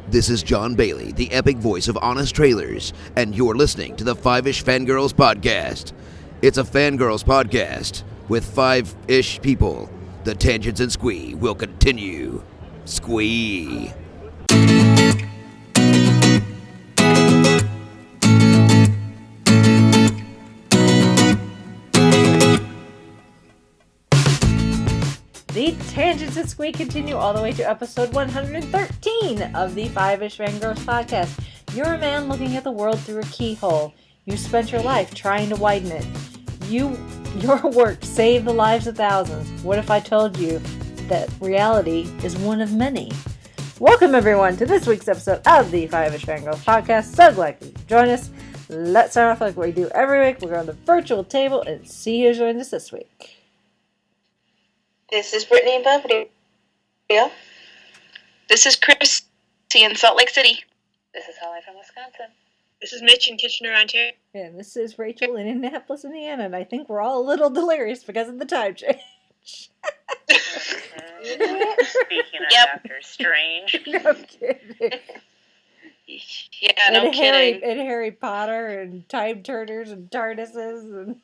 This is John Bailey, the epic voice of Honest Trailers, and you're listening to the Five-ish Fangirls podcast. It's a Fangirls podcast with five-ish people. The tangents and squee will continue. Squee. The Tangents and Squee continue all the way to episode 113 of the Five-ish Fangirls podcast. You're a man looking at the world through a keyhole. You spent your life trying to widen it. Your work saved the lives of thousands. What if I told you that reality is one of many? Welcome everyone to this week's episode of the Five-ish Fangirls podcast. So glad you could join us. Let's start off like we do every week. We're on the virtual table and see who joined us this week. This is Brittany in Belvedere. This is Chrissy in Salt Lake City. This is Holly from Wisconsin. This is Mitch in Kitchener, Ontario. And this is Rachel in Indianapolis, Indiana. And I think we're all a little delirious because of the time change. Speaking of Doctor Strange. No kidding. Yeah, no kidding. And Harry Potter and time turners and TARDISes and...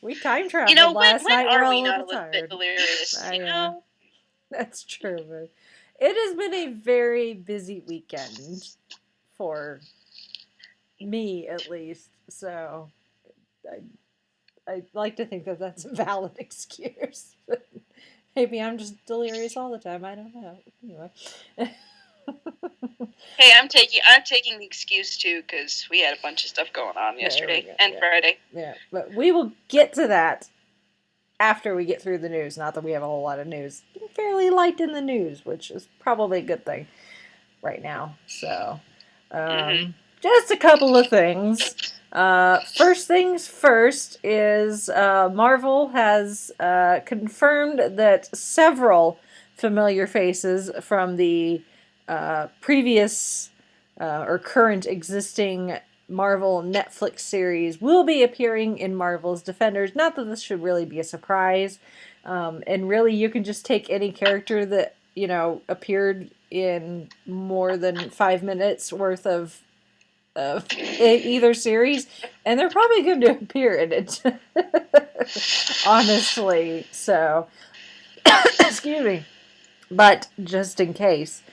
We time traveled last night. When we're are all we a not little a little tired. bit delirious? I know. That's true, but it has been a very busy weekend for me, at least. So I like to think that that's a valid excuse. But maybe I'm just delirious all the time. I don't know. Anyway. Hey, I'm taking the excuse too because we had a bunch of stuff going on yesterday and Friday. Yeah, but we will get to that after we get through the news. Not that we have a whole lot of news. Been fairly light in the news, which is probably a good thing right now. So, just a couple of things. First things first is Marvel has confirmed that several familiar faces from the previous or current existing Marvel Netflix series will be appearing in Marvel's Defenders. Not that this should really be a surprise. And really, you can just take any character that, appeared in more than 5 minutes worth of either series, and they're probably going to appear in it. Honestly. So, excuse me. But just in case.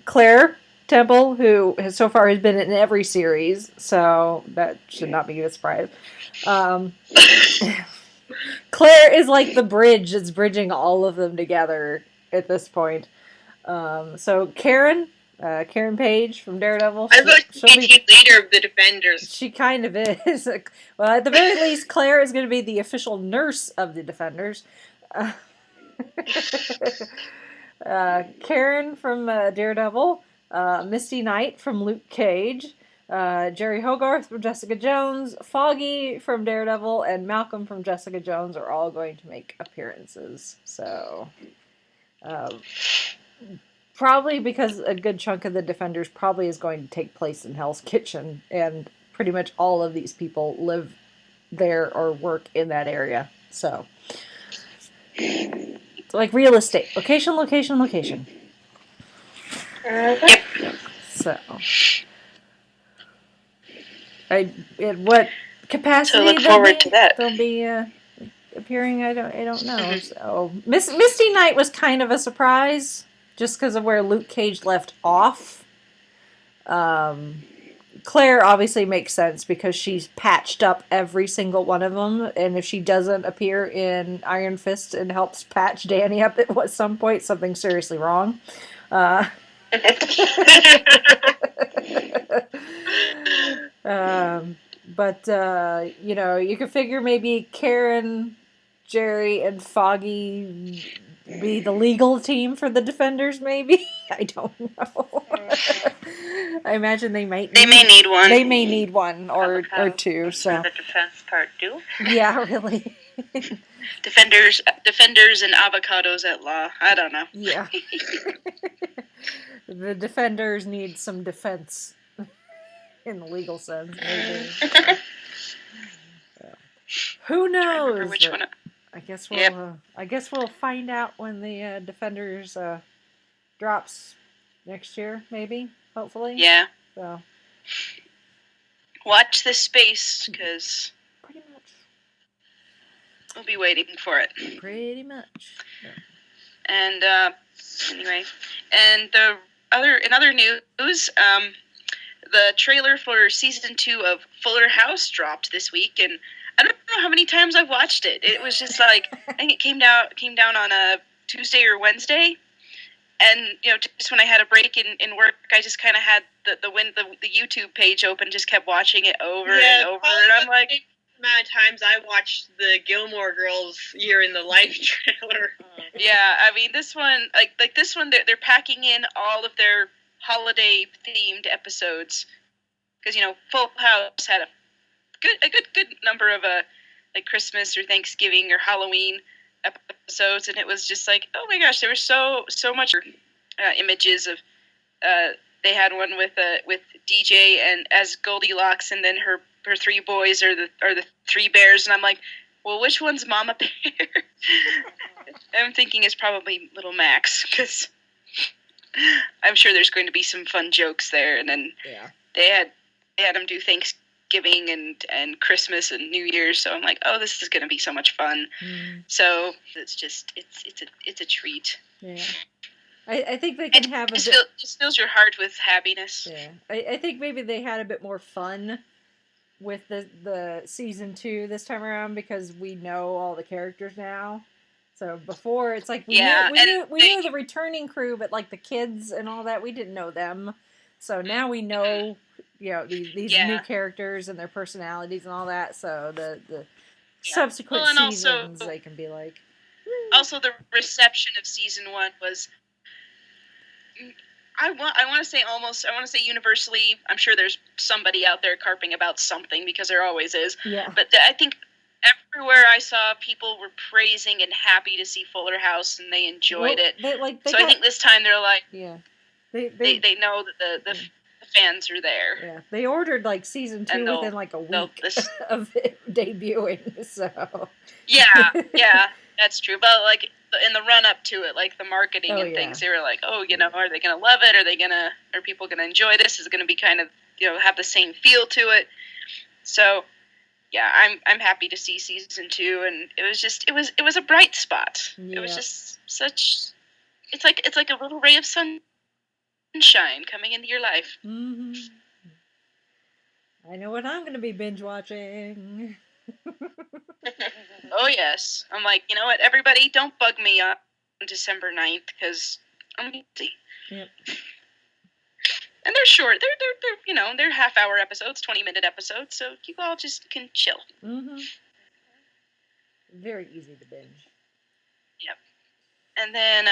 Claire Temple, who has so far has been in every series, so that should not be a surprise. Claire is like the bridge that's bridging all of them together at this point. So Karen Page from Daredevil. I thought she'd be leader of the Defenders. She kind of is. Well, at the very least, Claire is going to be the official nurse of the Defenders. Karen from Daredevil, Misty Knight from Luke Cage, Jerry Hogarth from Jessica Jones, Foggy from Daredevil, and Malcolm from Jessica Jones are all going to make appearances. So, probably because a good chunk of the Defenders probably is going to take place in Hell's Kitchen, and pretty much all of these people live there or work in that area. So... like real estate. Location. Yep. So, in what capacity? So look forward to that. They'll be appearing. I don't know. So, Misty Knight was kind of a surprise, just because of where Luke Cage left off. Claire obviously makes sense because she's patched up every single one of them, and if she doesn't appear in Iron Fist and helps patch Danny up at some point, something's seriously wrong. But you could figure maybe Karen, Jerry, and Foggy be the legal team for the Defenders, maybe? I don't know. I imagine they may need one. They may need one or two. So the defense part 2. Yeah, really. Defenders and avocados at law. I don't know. Yeah. The Defenders need some defense in the legal sense. Maybe. Who knows? Which one? I guess we'll find out when the Defenders drops next year, maybe, hopefully. Yeah. So Watch this space, because pretty much. we'll be waiting for it. Pretty much. Yeah. And anyway, and in other news, the trailer for season 2 of Fuller House dropped this week, and I don't know how many times I've watched it. It was just like, I think it came down on a Tuesday or Wednesday, and just when I had a break in work, I just kind of had the YouTube page open, just kept watching it over and over, and I'm like, the amount of times I watched the Gilmore Girls Year in the Life trailer. yeah, I mean this one, like this one, they're packing in all of their holiday themed episodes, because Full House had a good number of like Christmas or Thanksgiving or Halloween episodes, and it was just like, oh my gosh, there was so much images of. They had one with DJ and as Goldilocks, and then her 3 boys are the 3 bears, and I'm like, well, which one's Mama Bear? I'm thinking it's probably Little Max, because I'm sure there's going to be some fun jokes there, and then they had them do Thanksgiving and Christmas and New Year's, so I'm like, oh, this is going to be so much fun. So it's just it's a treat. Yeah. I think they can have a bit... just fills your heart with happiness. Yeah. I think maybe they had a bit more fun with the season 2 this time around, because we know all the characters now. So before, it's like we knew the returning crew, but like the kids and all that, we didn't know them. So now we know, these new characters and their personalities and all that. So the subsequent seasons, they can be like. Also, the reception of season 1 was. I want to say universally. I'm sure there's somebody out there carping about something, because there always is. Yeah. But I think everywhere I saw, people were praising and happy to see Fuller House, and they enjoyed it. I think this time they're like, they know that the fans are there. Yeah, they ordered like season 2 within like a week of it debuting. So yeah, that's true. But like in the run up to it, like the marketing and things, they were like, oh, are they gonna love it? Are people gonna enjoy this? Is it gonna be kind of have the same feel to it? So yeah, I'm happy to see season 2, and it was a bright spot. Yeah. It was just it's like a little ray of sunshine coming into your life. Mm-hmm. I know what I'm gonna be binge watching. Oh yes, I'm like, you know what? Everybody, don't bug me on December 9th, because I'm busy. Yep. And they're short. They're half-hour episodes, 20-minute episodes, so you all just can chill. Mm-hmm. Very easy to binge. Yep. And then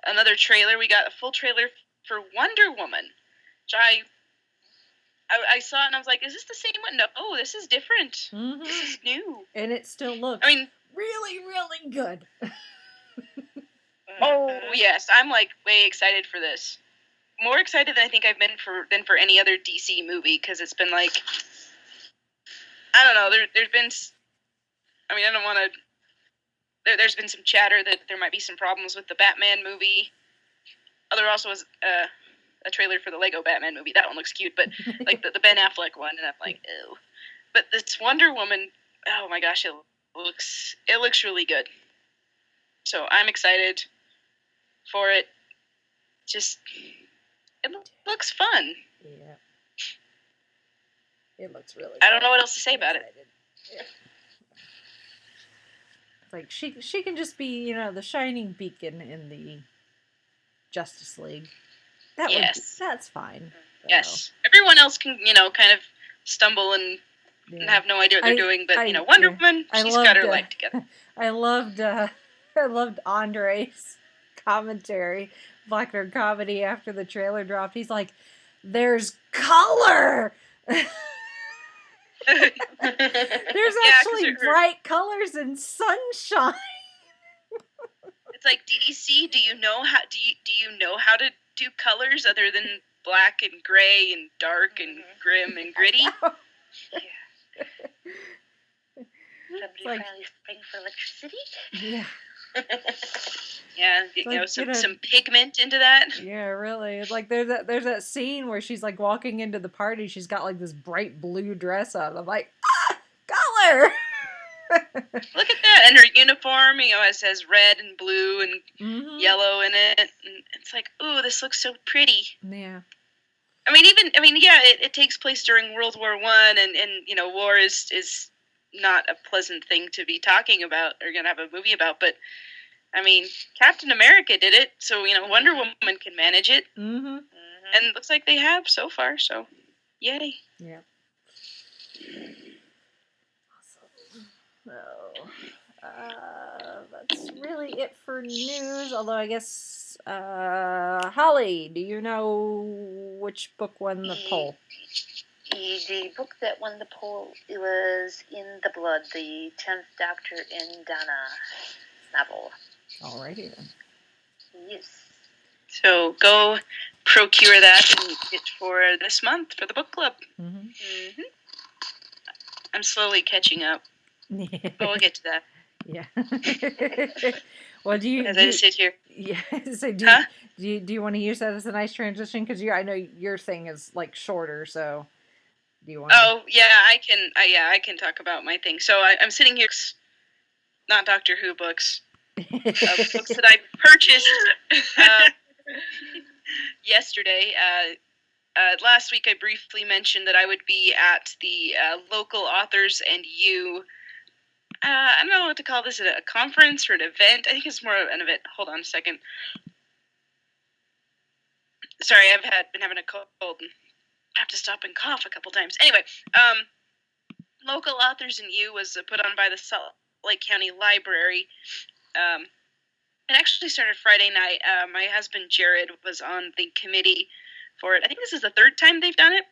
another trailer. We got a full trailer for Wonder Woman, which I saw it and I was like, is this the same one? No, this is different. Mm-hmm. This is new. And it still looks really, really good. Oh, yes. I'm like way excited for this. More excited than I think I've been for any other DC movie, because it's been like, I don't know, there's been, I don't want to, there's been some chatter that there might be some problems with the Batman movie. There also was a trailer for the Lego Batman movie. That one looks cute, but like the Ben Affleck one, and I'm like, ew. But this Wonder Woman, oh my gosh, it looks really good. So I'm excited for it. It looks fun. Yeah. It looks really I don't know what else to say about it. Yeah. It's like she can just be, the shining beacon in the Justice League. That's fine. So. Yes. Everyone else can, kind of stumble and have no idea what they're doing, but Wonder Woman, she's got her life together. I loved Andre's commentary, Black Nerd Comedy, after the trailer dropped. He's like, "There's color." There's actually bright colors and sunshine. It's like, DC, do you know how to do colors other than black and gray and dark and grim and gritty? Somebody finally sprang for electricity? Yeah. Yeah, Like, some pigment into that. Yeah, really. Like there's that scene where she's like walking into the party. She's got like this bright blue dress on. I'm like, color. Look at that, and her uniform, it says red and blue and yellow in it, and it's like, ooh, this looks so pretty. Yeah. It takes place during World War I, and war is not a pleasant thing to be talking about or gonna have a movie about, but Captain America did it, so Wonder Woman can manage it, and it looks like they have so far. So, yay! Yeah. So, that's really it for news. Although I guess, Holly, do you know which book won the poll? The book that won the poll was In the Blood, the 10th Doctor in Dana novel. Alrighty then. Yes. So go procure that and get for this month for the book club. I'm slowly catching up. But we'll get to that. Yeah. Well, as I sit here. Yeah. So do you want to use that as a nice transition? Because I know your thing is like shorter. So do you want? Oh yeah, I can. I can talk about my thing. So I'm sitting here. Not Doctor Who books. Books that I purchased yesterday. Last week I briefly mentioned that I would be at the local authors and you. I don't know what to call this, a conference or an event. I think it's more of an event. Hold on a second. Sorry, I've been having a cold and I have to stop and cough a couple times. Anyway, local authors and you was put on by the Salt Lake County Library. It actually started Friday night. My husband Jared was on the committee for it. I think this is the third time they've done it.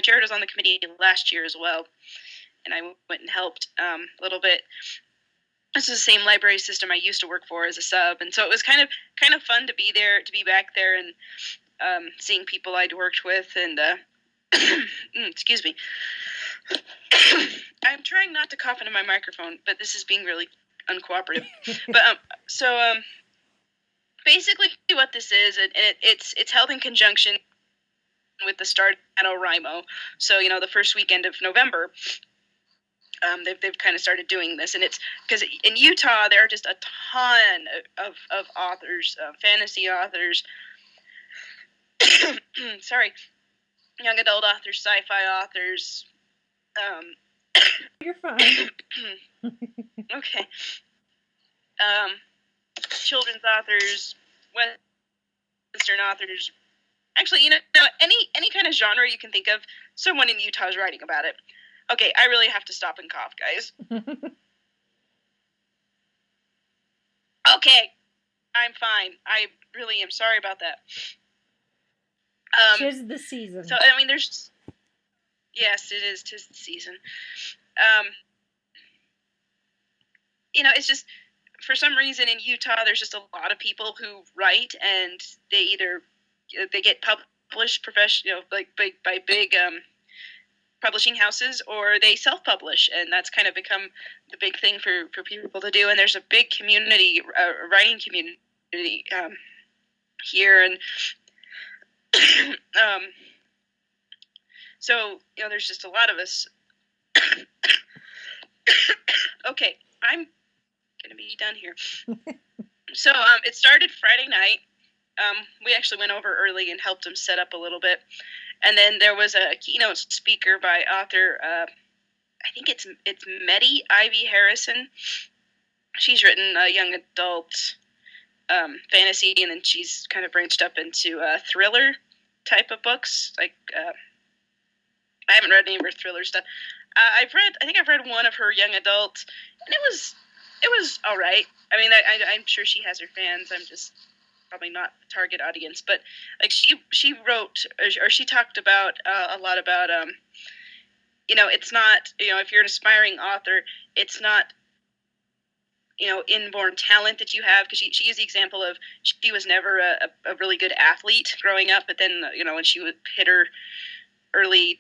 Jared was on the committee last year as well, and I went and helped a little bit. This is the same library system I used to work for as a sub, and so it was kind of fun to be there, to be back there, and seeing people I'd worked with, and excuse me. I'm trying not to cough into my microphone, but this is being really uncooperative. But basically, what this is, and it's held in conjunction with the start of NaNoWriMo. So the first weekend of November, they've kind of started doing this, and it's because in Utah there are just a ton of authors, fantasy authors. Sorry, young adult authors, sci-fi authors. You're fine. Okay. Children's authors, Western authors. Actually, any kind of genre you can think of, someone in Utah is writing about it. Okay, I really have to stop and cough, guys. Okay, I'm fine. I really am sorry about that. 'Tis the season. So, there's... Yes, it is. 'Tis the season. It's just, for some reason in Utah, there's just a lot of people who write, and they get published by big publishing houses, or they self-publish, and that's kind of become the big thing for people to do. And there's a big community, writing community here, and so there's just a lot of us. Okay, I'm gonna be done here. So it started Friday night. We actually went over early and helped them set up a little bit. And then there was a keynote speaker by author, I think it's Meddy Ivy Harrison. She's written young adult fantasy, and then she's kind of branched up into thriller type of books. Like, I haven't read any of her thriller stuff. I think I've read one of her young adult, and it was all right. I'm sure she has her fans. I'm just probably not the target audience, but like she wrote, or she talked about a lot about it's not, if you're an aspiring author, it's not inborn talent that you have, because she used the example of she was never a really good athlete growing up, but then when she would hit her early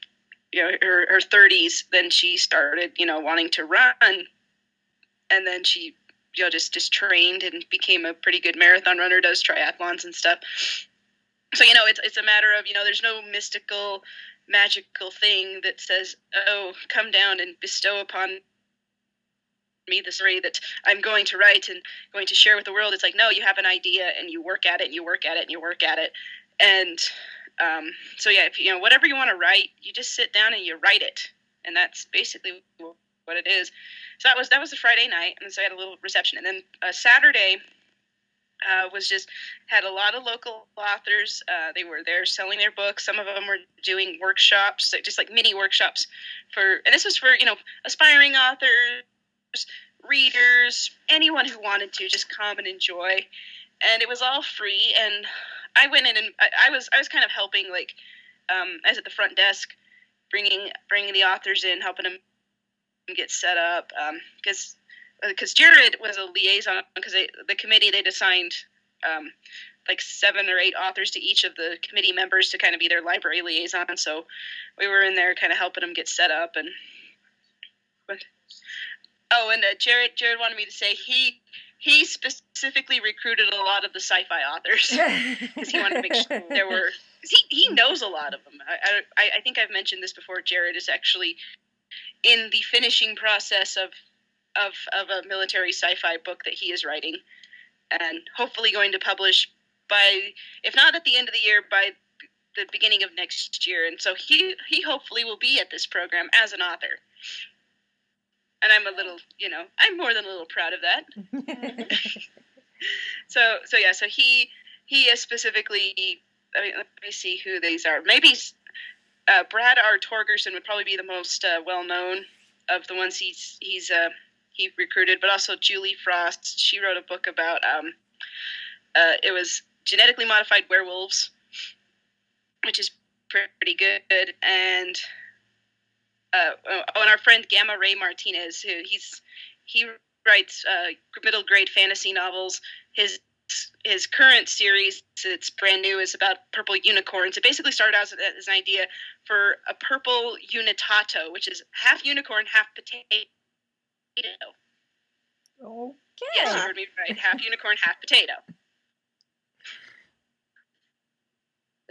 her 30s, then she started wanting to run, and then she just trained and became a pretty good marathon runner, does triathlons and stuff. So, it's a matter of, there's no mystical, magical thing that says, oh, come down and bestow upon me the story that I'm going to write and going to share with the world. It's like, no, you have an idea and you work at it and you work at it and you work at it. And so, yeah, if whatever you want to write, you just sit down and you write it. And that's basically what it is. So that was a Friday night, and so I had a little reception. And then Saturday had a lot of local authors. They were there selling their books. Some of them were doing workshops, just like mini workshops and this was for, aspiring authors, readers, anyone who wanted to just come and enjoy. And it was all free. And I went in and I was kind of helping, like, I was at the front desk, bringing the authors in, helping them get set up, because Jared was a liaison, because the committee, they'd assigned like 7 or 8 authors to each of the committee members to kind of be their library liaison. So we were in there kind of helping them get set up. And Jared wanted me to say he specifically recruited a lot of the sci-fi authors because he wanted to make sure there were. He knows a lot of them. I think I've mentioned this before. Jared is actually in the finishing process of a military sci-fi book that he is writing, and hopefully going to publish by, if not at the end of the year, by the beginning of next year. And so he hopefully will be at this program as an author. And I'm a little, I'm more than a little proud of that. So he is specifically, let me see who these are. Maybe Brad R. Torgerson would probably be the most well-known of the ones he recruited, but also Julie Frost. She wrote a book about, it was genetically modified werewolves, which is pretty good. And and our friend Gamma Ray Martinez, who he writes middle grade fantasy novels. His current series, it's brand new, is about purple unicorns. It basically started out as an idea for a purple unitato, which is half unicorn, half potato. Okay. Yes, you heard me right. Half unicorn, half potato.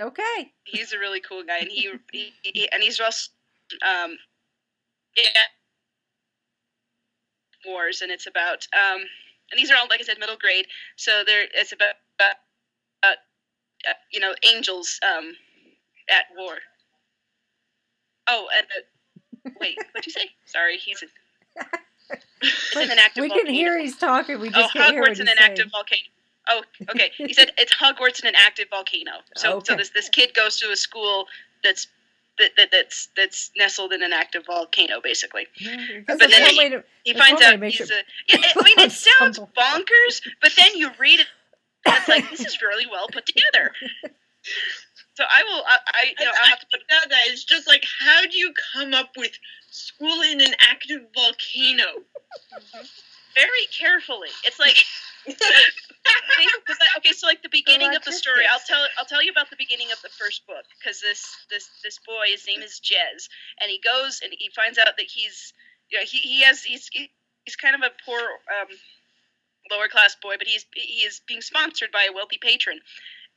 Okay. He's a really cool guy, and he's also wars, and it's about and these are all, like I said, middle grade. So it's about angels at war. Oh, and wait, what'd you say? Sorry, he's an active we volcano. can hear he's talking. We just can't hear what Hogwarts he's in an saying. active volcano. Oh, okay. He said it's Hogwarts in an active volcano. So this kid goes to a school that's nestled in an active volcano, basically. But then he finds out he's it sounds bonkers, but then you read it, and it's like, this is really well put together. So I'll have to put that. It's just like, how do you come up with school in an active volcano? Very carefully. It's like, okay, so like the beginning of the story, I'll tell you about the beginning of the first book, because this boy, his name is Jez, and he goes and he finds out that he's kind of a poor lower class boy, but he is being sponsored by a wealthy patron.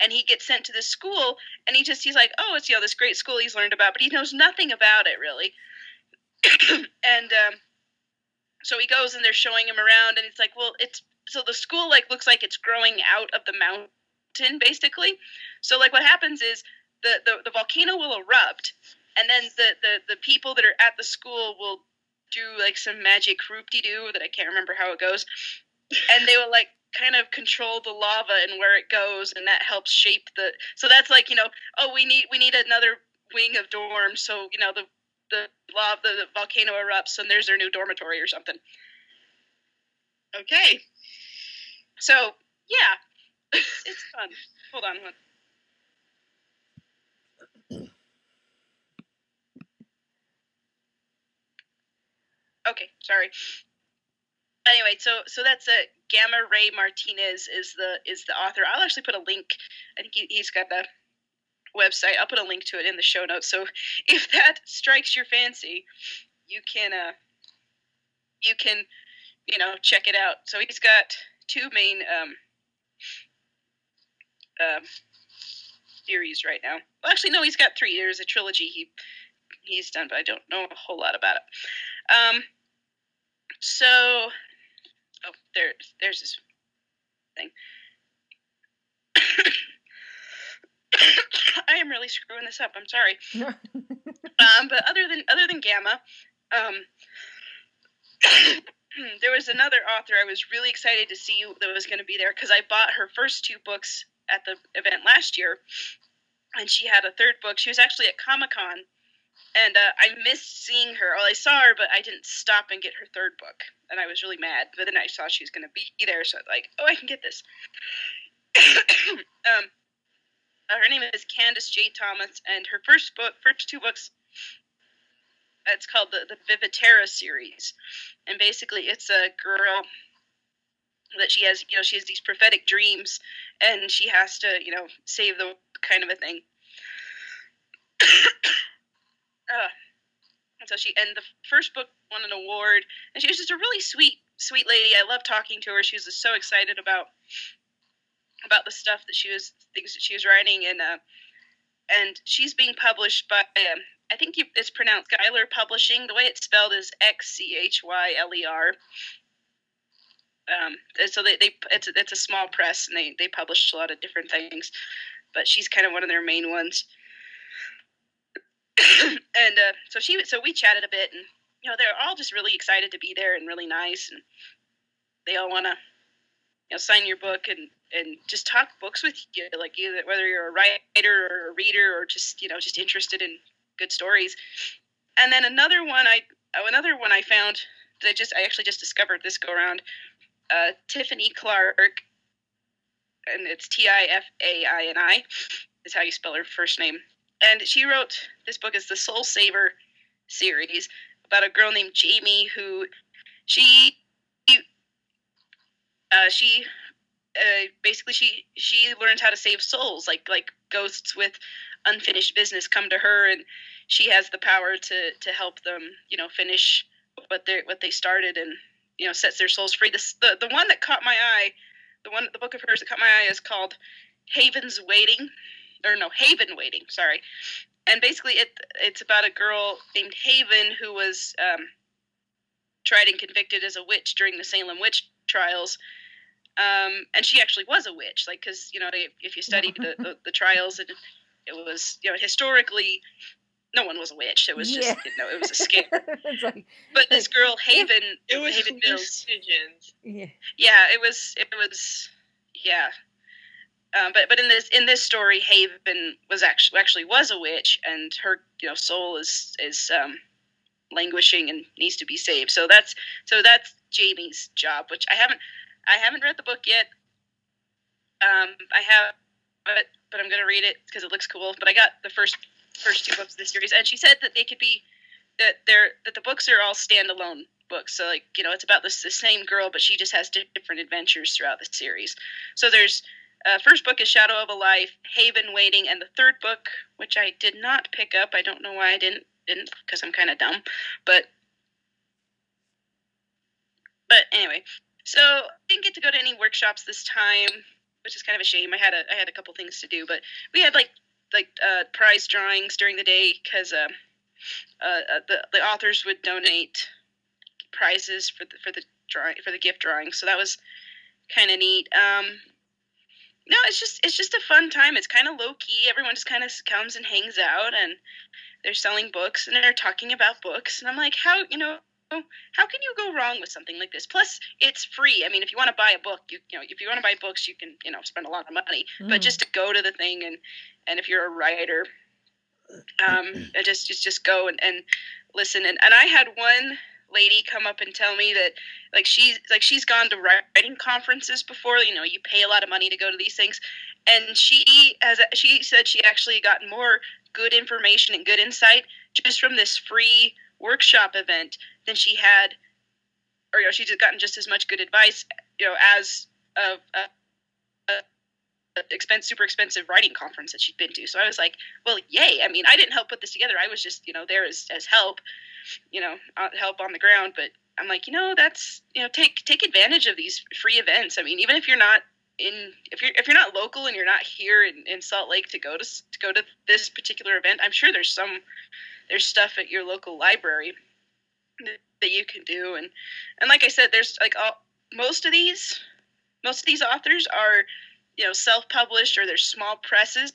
And he gets sent to this school, and he's like, oh, it's this great school he's learned about, but he knows nothing about it really. And so he goes, and they're showing him around, and it's like, well, so the school looks like it's growing out of the mountain, basically. So what happens is the volcano will erupt, and then the people that are at the school will do some magic whoop-de-doo that I can't remember how it goes, and they will kind of control the lava and where it goes, and that helps shape so that's we need another wing of dorms, so the volcano erupts, and there's their new dormitory or something. Okay. So yeah, it's fun. Hold on. Okay, sorry. Anyway, so that's Gamma Ray Martinez is the author. I'll actually put a link. I think he's got a website. I'll put a link to it in the show notes. So if that strikes your fancy, you can check it out. So he's got two main series right now. Well, actually, no, he's got three. There's a trilogy he's done, but I don't know a whole lot about it. There's this thing. I am really screwing this up. I'm sorry. But other than Gamma, there was another author I was really excited to see that was going to be there because I bought her first two books at the event last year, and she had a third book. She was actually at Comic-Con, and I missed seeing her. Well, I saw her, but I didn't stop and get her third book, and I was really mad. But then I saw she was going to be there, so I was like, oh, I can get this. Her name is Candace J. Thomas, and her first two books, it's called the Vivitera series, and basically it's a girl that she has these prophetic dreams, and she has to save the kind of a thing. And so the first book won an award, and she was just a really sweet lady. I loved talking to her. She was just so excited about the stuff that things that she was writing, and she's being published by I think it's pronounced Schuyler Publishing. The way it's spelled is Xchyler. So it's a small press, and they publish a lot of different things, but she's kind of one of their main ones. And so we chatted a bit, and they're all just really excited to be there and really nice, and they all want to sign your book and just talk books with you, like either whether you're a writer or a reader or just interested in good stories. And then another one I found that I actually just discovered this go around, Tiffany Clark, and it's Tifaini is how you spell her first name. And she wrote this book is the Soul Saver series about a girl named Jamie who she basically she learns how to save souls, like ghosts with unfinished business come to her, and she has the power to help them finish what they started, and sets their souls free. The one that caught my eye, the book of hers that caught my eye is called Haven Waiting, sorry. And basically it's about a girl named Haven who was tried and convicted as a witch during the Salem witch trials. And she actually was a witch, because if you studied the trials, and it was historically no one was a witch. It was just it was a scare. But this girl Haven, it was Haven Mills. Yeah, it was but in this story, Haven was actually was a witch, and her soul is languishing and needs to be saved. So that's Jamie's job, which I haven't read the book yet. But I'm gonna read it because it looks cool. But I got the first two books of the series, and she said that they could be that the books are all standalone books. So it's about the same girl, but she just has different adventures throughout the series. So there's first book is Shadow of a Life, Haven Waiting, and the third book, which I did not pick up. I don't know why I didn't because I'm kind of dumb. But anyway. So I didn't get to go to any workshops this time, which is kind of a shame. I had a couple things to do, but we had like prize drawings during the day because the authors would donate prizes for the gift drawing. So that was kind of neat. No, it's just a fun time. It's kind of low key. Everyone just kind of comes and hangs out, and they're selling books and they're talking about books. And I'm like, how can you go wrong with something like this? Plus, it's free. I mean, if you want to buy a book, if you want to buy books, you can, spend a lot of money. But just to go to the thing, and if you're a writer, just go and listen. And I had one lady come up and tell me that she's gone to writing conferences before. You pay a lot of money to go to these things, and she said she actually got more good information and good insight just from this free workshop event than she had, or she's gotten just as much good advice, as super expensive writing conference that she'd been to. So I was like, well, yay. I mean, I didn't help put this together. I was just, there as help, help on the ground. But I'm like, that's, take advantage of these free events. I mean, even if you're not if you're not local and you're not here in Salt Lake to go to this particular event, I'm sure there's stuff at your local library that you can do. And like I said, there's like most of these authors are, self-published, or they're small presses.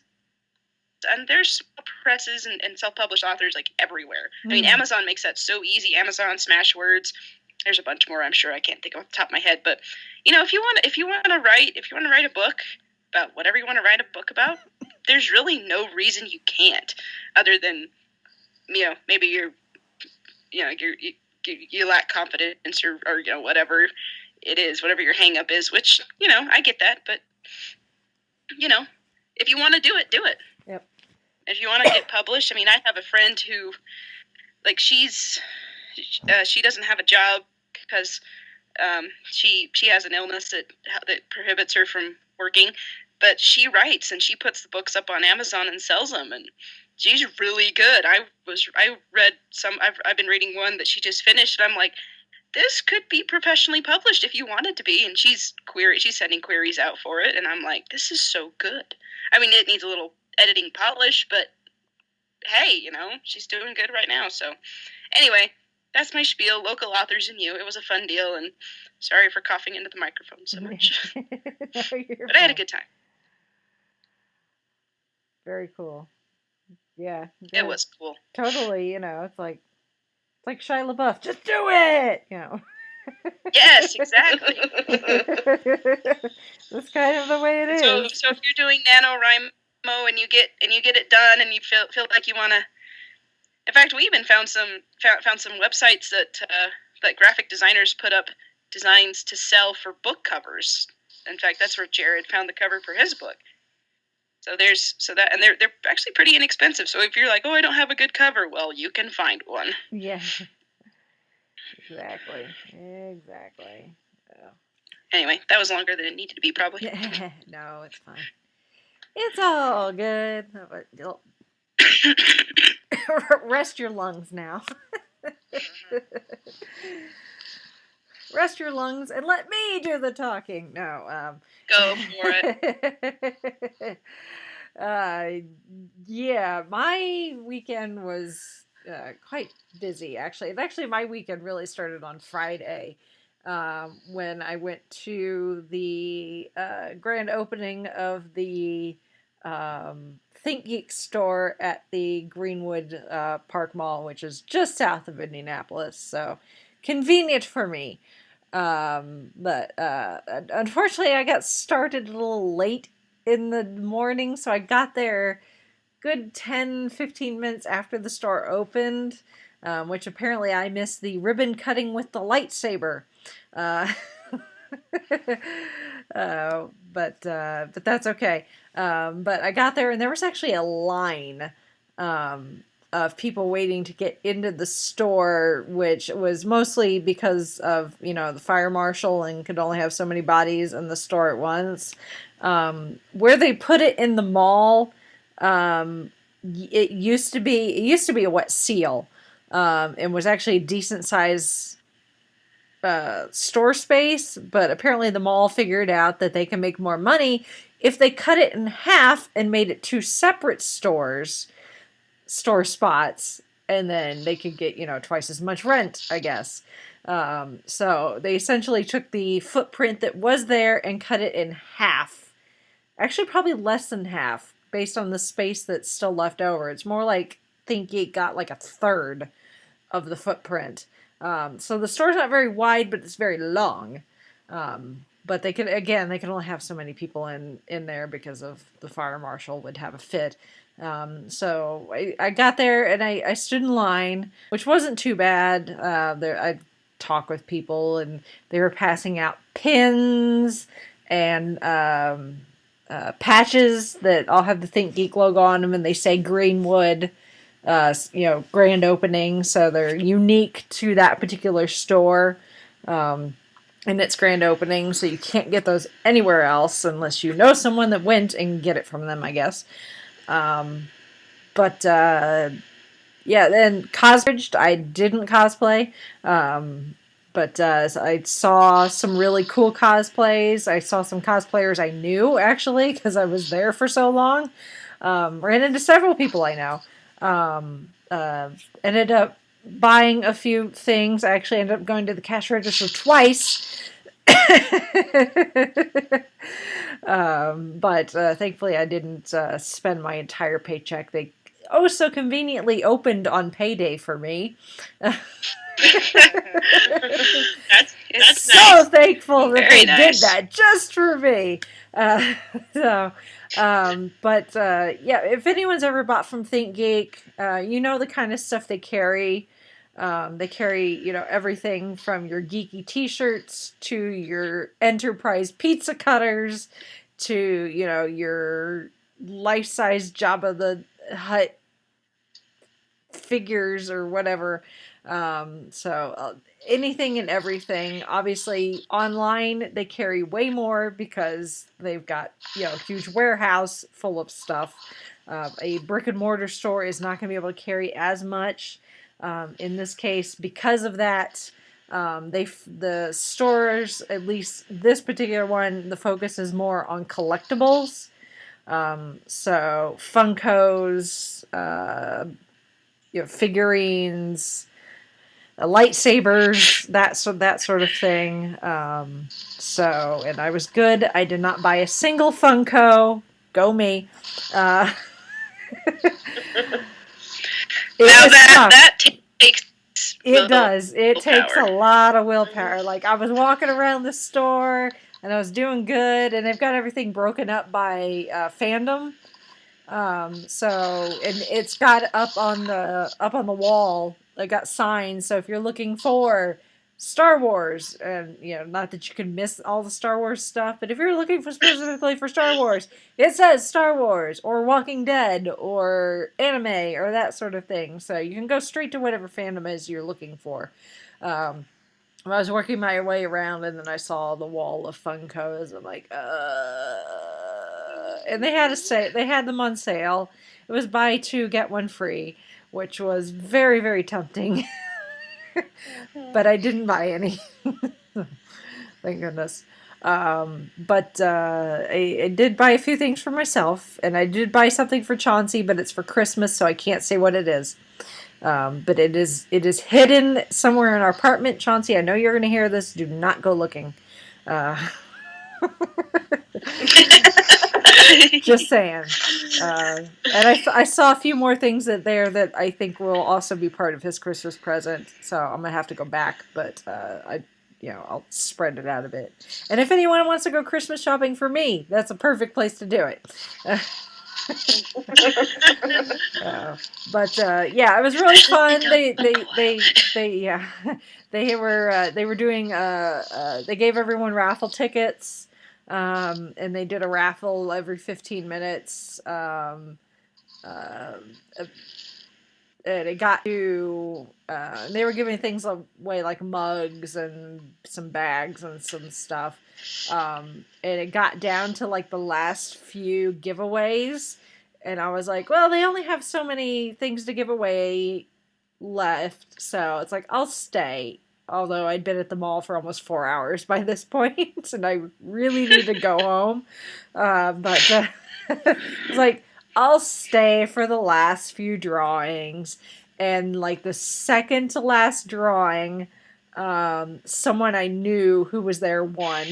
And there's small presses and self-published authors like everywhere. I mean, Amazon makes that so easy. Amazon, Smashwords. There's a bunch more. I'm sure I can't think off the top of my head. But if you want to write a book about whatever you want to write a book about, there's really no reason you can't, other than maybe you lack confidence or whatever it is, whatever your hang up is. Which I get that, but if you want to do it, do it. Yep. If you want to get published, I mean, I have a friend who, like, she doesn't have a job because she has an illness that prohibits her from working, but she writes and she puts the books up on Amazon and sells them, and she's really good. I've been reading one that she just finished, and I'm like, this could be professionally published if you want it to be, and she's sending queries out for it, and I'm like, this is so good. I mean, it needs a little editing polish, but hey, she's doing good right now. So anyway, that's my spiel. Local authors and you. It was a fun deal, and sorry for coughing into the microphone so much. No, but I had a good time. Very cool. Yeah. It was cool. Totally, it's like Shia LaBeouf. Just do it! Yes, exactly. That's kind of the way it is. So if you're doing NaNoWriMo and you get it done and you feel like you want to, in fact, we even found some websites that graphic designers put up designs to sell for book covers. In fact, that's where Jared found the cover for his book. So they're actually pretty inexpensive. So if you're like, oh, I don't have a good cover, well, you can find one. Yeah. Exactly. Oh. Anyway, that was longer than it needed to be, probably. No, it's fine. It's all good. Rest your lungs now. Rest your lungs and let me do the talking. No. Go for it. Yeah, my weekend was quite busy, actually. My weekend really started on Friday when I went to the grand opening of the ThinkGeek store at the Greenwood Park Mall, which is just south of Indianapolis, so convenient for me. But unfortunately, I got started a little late in the morning, so I got there good 10-15 minutes after the store opened, which apparently I missed the ribbon cutting with the lightsaber. But that's okay. But I got there and there was actually a line of people waiting to get into the store, which was mostly because of, the fire marshal and could only have so many bodies in the store at once. Where they put it in the mall, it used to be a wet seal, and was actually a decent size store space, but apparently the mall figured out that they can make more money if they cut it in half and made it two separate store spots, and then they could get, twice as much rent, I guess. So they essentially took the footprint that was there and cut it in half. Actually, probably less than half, based on the space that's still left over. It's more like ThinkGeek got like a third of the footprint. So the store's not very wide, but it's very long. But they can only have so many people in there because of the fire marshal would have a fit. So I got there and I stood in line, which wasn't too bad. I talked with people and they were passing out pins and patches that all have the ThinkGeek logo on them, and they say Greenwood, grand opening. So they're unique to that particular store. And its grand opening, so you can't get those anywhere else unless you know someone that went and get it from them, I guess. Then cosplayed, I didn't cosplay, So I saw some really cool cosplays. I saw some cosplayers I knew, actually, because I was there for so long. Ran into several people I know. Ended up buying a few things. I actually ended up going to the cash register twice. But thankfully I didn't spend my entire paycheck. They so conveniently opened on payday for me. That's So nice. thankful that Very they nice. did that just for me. Yeah, if anyone's ever bought from ThinkGeek, you know the kind of stuff they carry. They carry, everything from your geeky t-shirts to your enterprise pizza cutters to, your life-size Jabba the Hutt figures or whatever. Anything and everything. Obviously, online they carry way more because they've got a huge warehouse full of stuff. A brick and mortar store is not going to be able to carry as much. In this case, because of that, the stores, at least this particular one, the focus is more on collectibles. So Funkos, figurines, lightsabers, that sort of thing. And I was good. I did not buy a single Funko. Go me. That takes It does. It willpower. takes a lot of willpower. Like, I was walking around the store and I was doing good, and they've got everything broken up by fandom. And it's got up on the wall. They got signs. So if you're looking for Star Wars, and not that you can miss all the Star Wars stuff, but if you're looking for specifically for Star Wars, it says Star Wars or Walking Dead or anime or that sort of thing. So you can go straight to whatever fandom is you're looking for. I was working my way around, and then I saw the wall of Funkos. I'm like, and they had them on sale. It was buy two get one free, which was very, very tempting. But I didn't buy any. Thank goodness. But I did buy a few things for myself, and I did buy something for Chauncey, but it's for Christmas, so I can't say what it is. But it is hidden somewhere in our apartment. Chauncey, I know you're going to hear this. Do not go looking. Just saying. And I saw a few more things there that I think will also be part of his Christmas present. So I'm gonna have to go back, but I'll spread it out a bit. And if anyone wants to go Christmas shopping for me, that's a perfect place to do it. It was really fun. They were doing they gave everyone raffle tickets. And they did a raffle every 15 minutes. And it got to, they were giving things away like mugs and some bags and some stuff. And it got down to like the last few giveaways. And I was like, well, they only have so many things to give away left. So it's like, I'll stay. Although I'd been at the mall for almost 4 hours by this point, and I really need to go home. But it's like, I'll stay for the last few drawings. And like the second to last drawing, someone I knew who was there won.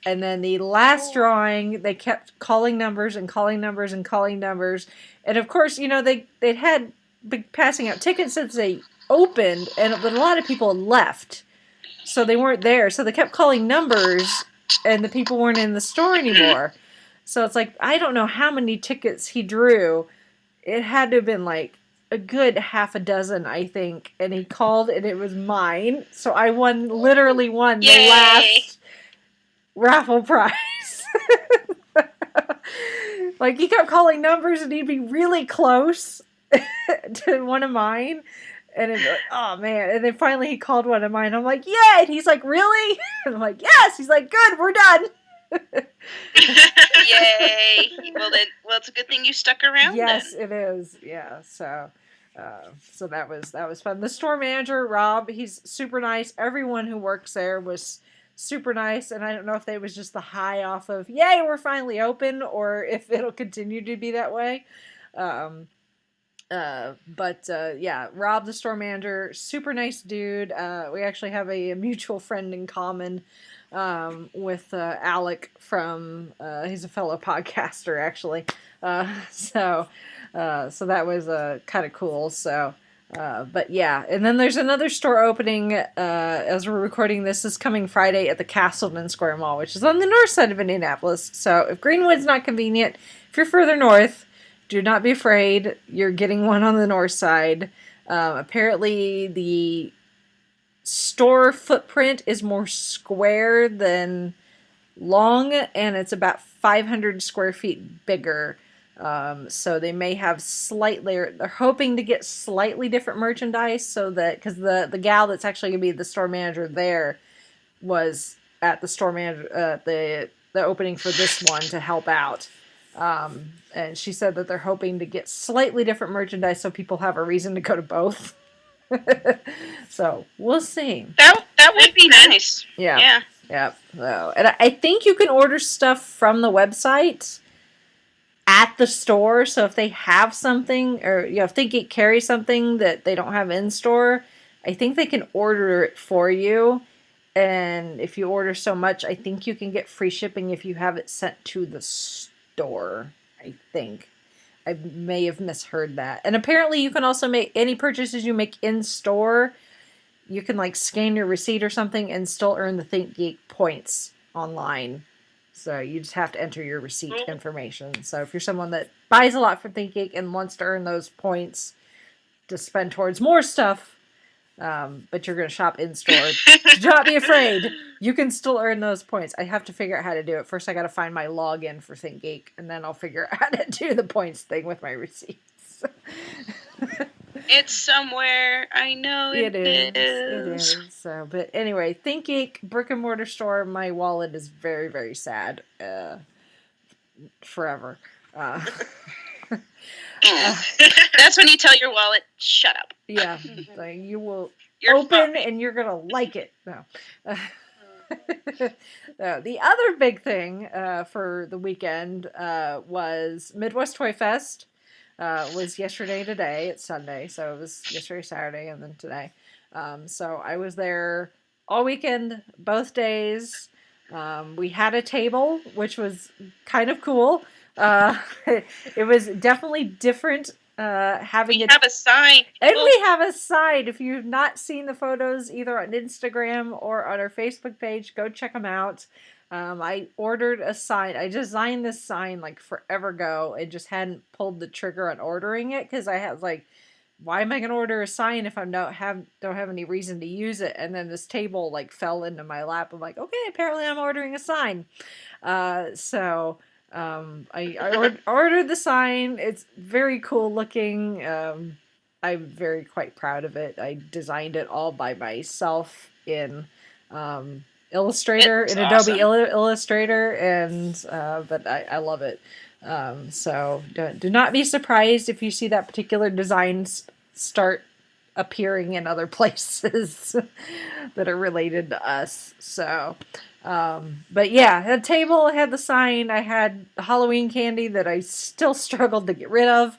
And then the last drawing, they kept calling numbers and calling numbers and calling numbers. And of course, they'd had been passing out tickets since they opened, but a lot of people had left, so they weren't there. So they kept calling numbers, and the people weren't in the store anymore. So it's like, I don't know how many tickets he drew. It had to have been like a good half a dozen, I think. And he called, and it was mine. So I literally won the last raffle prize. Like, he kept calling numbers, and he'd be really close to one of mine. And oh man, and then finally he called one of mine. I'm like, yeah, and he's like, really? And I'm like, yes. He's like, good, we're done. Yay! Well, it's a good thing you stuck around. Yes, then. It is. Yeah. So, So that was fun. The store manager, Rob, he's super nice. Everyone who works there was super nice, and I don't know if they was just the high off of yay, we're finally open, or if it'll continue to be that way. Yeah, Rob, the store manager, super nice dude. We actually have a mutual friend in common with Alec from he's a fellow podcaster actually. So that was kind of cool. So but yeah, and then there's another store opening as we're recording this coming Friday at the Castleton Square Mall, which is on the north side of Indianapolis. So if Greenwood's not convenient, if you're further north, do not be afraid. You're getting one on the north side. Apparently the store footprint is more square than long, and it's about 500 square feet bigger. So they may have they're hoping to get slightly different merchandise so that, because the gal that's actually going to be the store manager there was at the store manager, the opening for this one to help out. And she said that they're hoping to get slightly different merchandise so people have a reason to go to both. So we'll see. That would be nice. Yeah. So, and I think you can order stuff from the website at the store. So if they have something, or if ThinkGeek carries something that they don't have in store, I think they can order it for you. And if you order so much, I think you can get free shipping if you have it sent to the store. I think. I may have misheard that. And apparently you can also make any purchases you make in store. You can like scan your receipt or something and still earn the ThinkGeek points online. So you just have to enter your receipt information. So if you're someone that buys a lot from ThinkGeek and wants to earn those points to spend towards more stuff, but you're going to shop in store, do not be afraid. You can still earn those points. I have to figure out how to do it. First, I got to find my login for ThinkGeek, and then I'll figure out how to do the points thing with my receipts. It's somewhere. I know it is. It is. So, but anyway, ThinkGeek, brick and mortar store. My wallet is very, very sad. Forever. That's when you tell your wallet, shut up. Yeah. Like, you're open fine. And you're going to like it. No. The other big thing for the weekend was Midwest Toy Fest. Was yesterday, today. It's Sunday, so it was yesterday, Saturday, and then today. So I was there all weekend, both days. We had a table, which was kind of cool. It was definitely different. We have a sign. And we have a sign. If you've not seen the photos either on Instagram or on our Facebook page, go check them out. I ordered a sign. I designed this sign like forever ago and just hadn't pulled the trigger on ordering it because I was like, why am I going to order a sign if I don't have any reason to use it? And then this table like fell into my lap. I'm like, okay, apparently I'm ordering a sign. So I ordered the sign. It's very cool looking. I'm very quite proud of it. I designed it all by myself in Illustrator, in awesome. Adobe Illustrator, and but I love it. So do not be surprised if you see that particular design start appearing in other places that are related to us. So, but yeah, the table had the sign. I had Halloween candy that I still struggled to get rid of.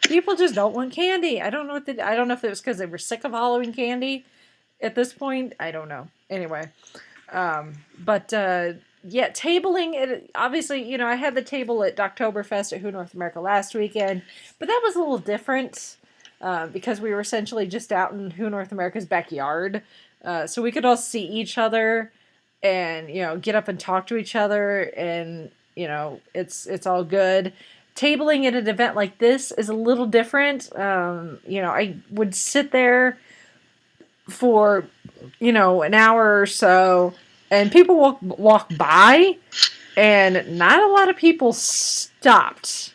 People just don't want candy. I don't know I don't know if it was because they were sick of Halloween candy. At this point, I don't know. Anyway, but yeah, tabling it. Obviously, I had the table at Doctoberfest at Who North America last weekend, but that was a little different because we were essentially just out in Who North America's backyard, so we could all see each other and get up and talk to each other, and it's all good. Tabling at an event like this is a little different. I would sit there for an hour or so, and people walk by, and not a lot of people stopped.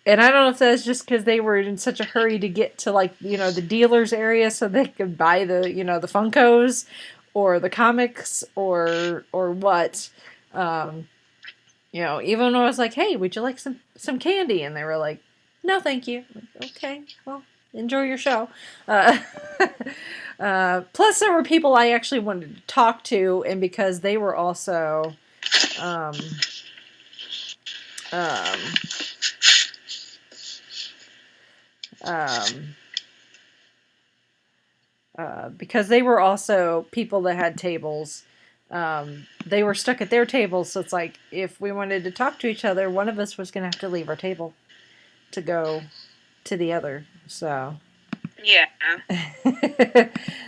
And I don't know if that's just because they were in such a hurry to get to the dealers area so they could buy the the Funkos or the comics or what. Even when I was like, hey, would you like some candy? And they were like, no, thank you. Okay, well, enjoy your show. Plus, there were people I actually wanted to talk to, and because they were also, um, um, because they were also people that had tables. They were stuck at their tables, so it's like if we wanted to talk to each other, one of us was going to have to leave our table to go to the other. So Yeah.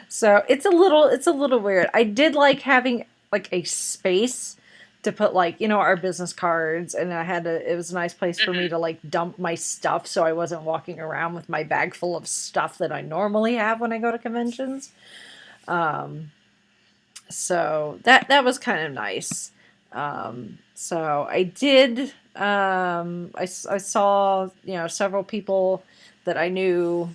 so it's a little weird. I did like having like a space to put like, our business cards, and it was a nice place for me to like dump my stuff so I wasn't walking around with my bag full of stuff that I normally have when I go to conventions. So that was kind of nice. So I did, I saw, several people that I knew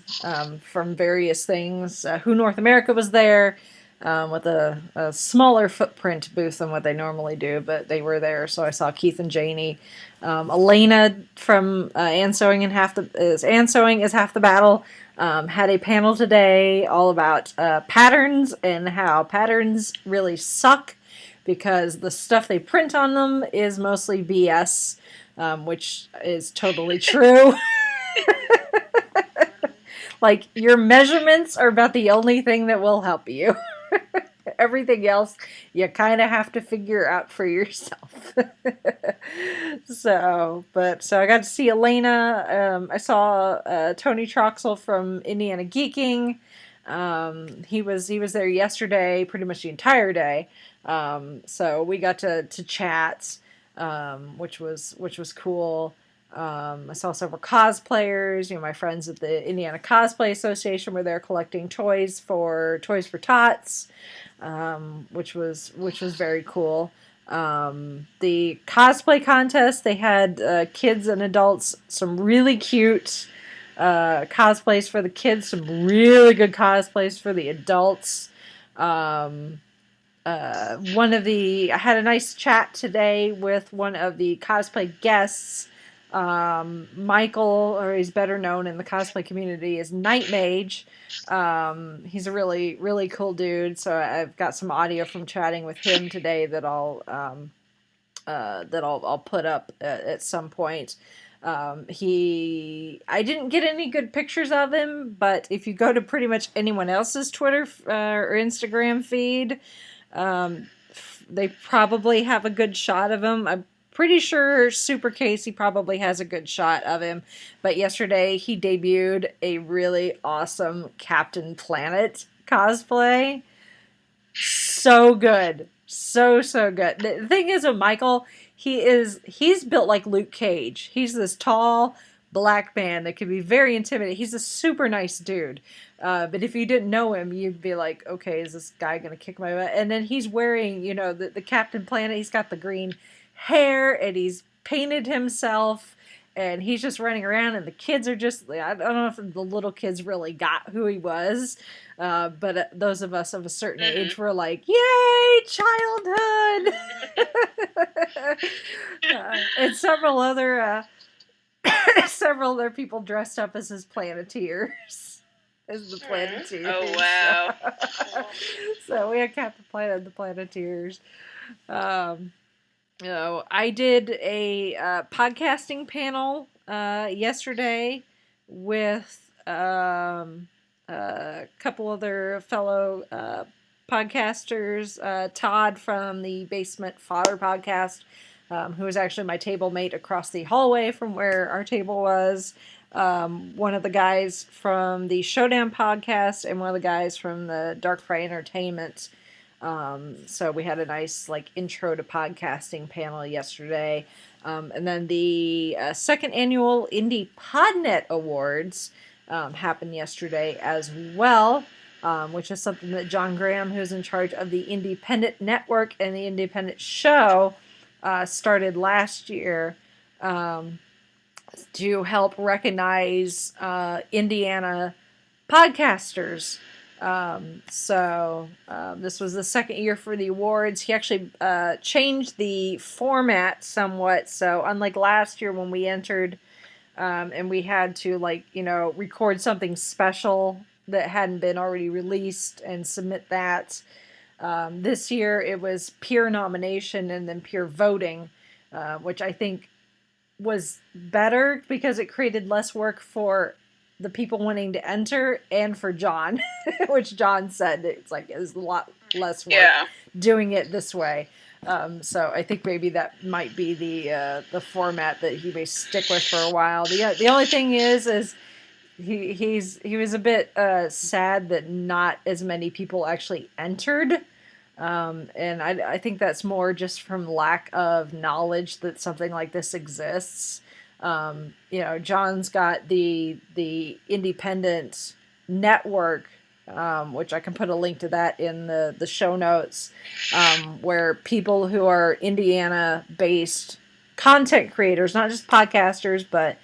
from various things. Who North America was there with a smaller footprint booth than what they normally do, but they were there. So I saw Keith and Janie. Elena from Ann Sewing Ann Sewing is Half the Battle. Had a panel today all about patterns and how patterns really suck because the stuff they print on them is mostly BS, which is totally true. Like, your measurements are about the only thing that will help you. Everything else, you kind of have to figure out for yourself. So I got to see Elena. I saw Tony Troxel from Indiana Geeking. He was there yesterday, pretty much the entire day. So we got to chat, which was cool. I saw several cosplayers. My friends at the Indiana Cosplay Association were there collecting toys for Tots, which was very cool. The cosplay contest, they had kids and adults, some really cute cosplays for the kids, some really good cosplays for the adults. I had a nice chat today with one of the cosplay guests. Michael, or he's better known in the cosplay community as Knightmage. He's a really, really cool dude. So I've got some audio from chatting with him today that I'll put up at some point. I didn't get any good pictures of him, but if you go to pretty much anyone else's Twitter or Instagram feed, they probably have a good shot of him. I'm pretty sure Super Casey probably has a good shot of him. But yesterday he debuted a really awesome Captain Planet cosplay. So good. So good. The thing is with Michael, he's built like Luke Cage. He's this tall black man that can be very intimidating. He's a super nice dude. But if you didn't know him, you'd be like, okay, is this guy going to kick my butt? And then he's wearing, the Captain Planet. He's got the green hair and he's painted himself and he's just running around and the kids are just, I don't know if the little kids really got who he was, but those of us of a certain age were like, yay, childhood. And several other people dressed up as his Planeteers. As the Planeteers. Oh, wow. So we had Captain Planet and the Planeteers. I did a podcasting panel yesterday with a couple other fellow podcasters. Todd from the Basement Fodder podcast, who was actually my table mate across the hallway from where our table was. One of the guys from the Showdown podcast and one of the guys from the Dark Fry Entertainment. So we had a nice intro to podcasting panel yesterday. And then the second annual Indie Podnet Awards happened yesterday as well, which is something that John Graham, who's in charge of the Independent Network and the Independent Show, started last year to help recognize Indiana podcasters. This was the second year for the awards. He actually changed the format somewhat. So unlike last year when we entered and we had to record something special that hadn't been already released and submit that. This year it was peer nomination and then peer voting, which I think was better because it created less work for the people wanting to enter and for John, which John said it's a lot less work doing it this way. So I think maybe that might be the format that he may stick with for a while. The only thing is he was a bit sad that not as many people actually entered. And I think that's more just from lack of knowledge that something like this exists. John's got the independent network, which I can put a link to that in the show notes, where people who are Indiana-based content creators, not just podcasters, but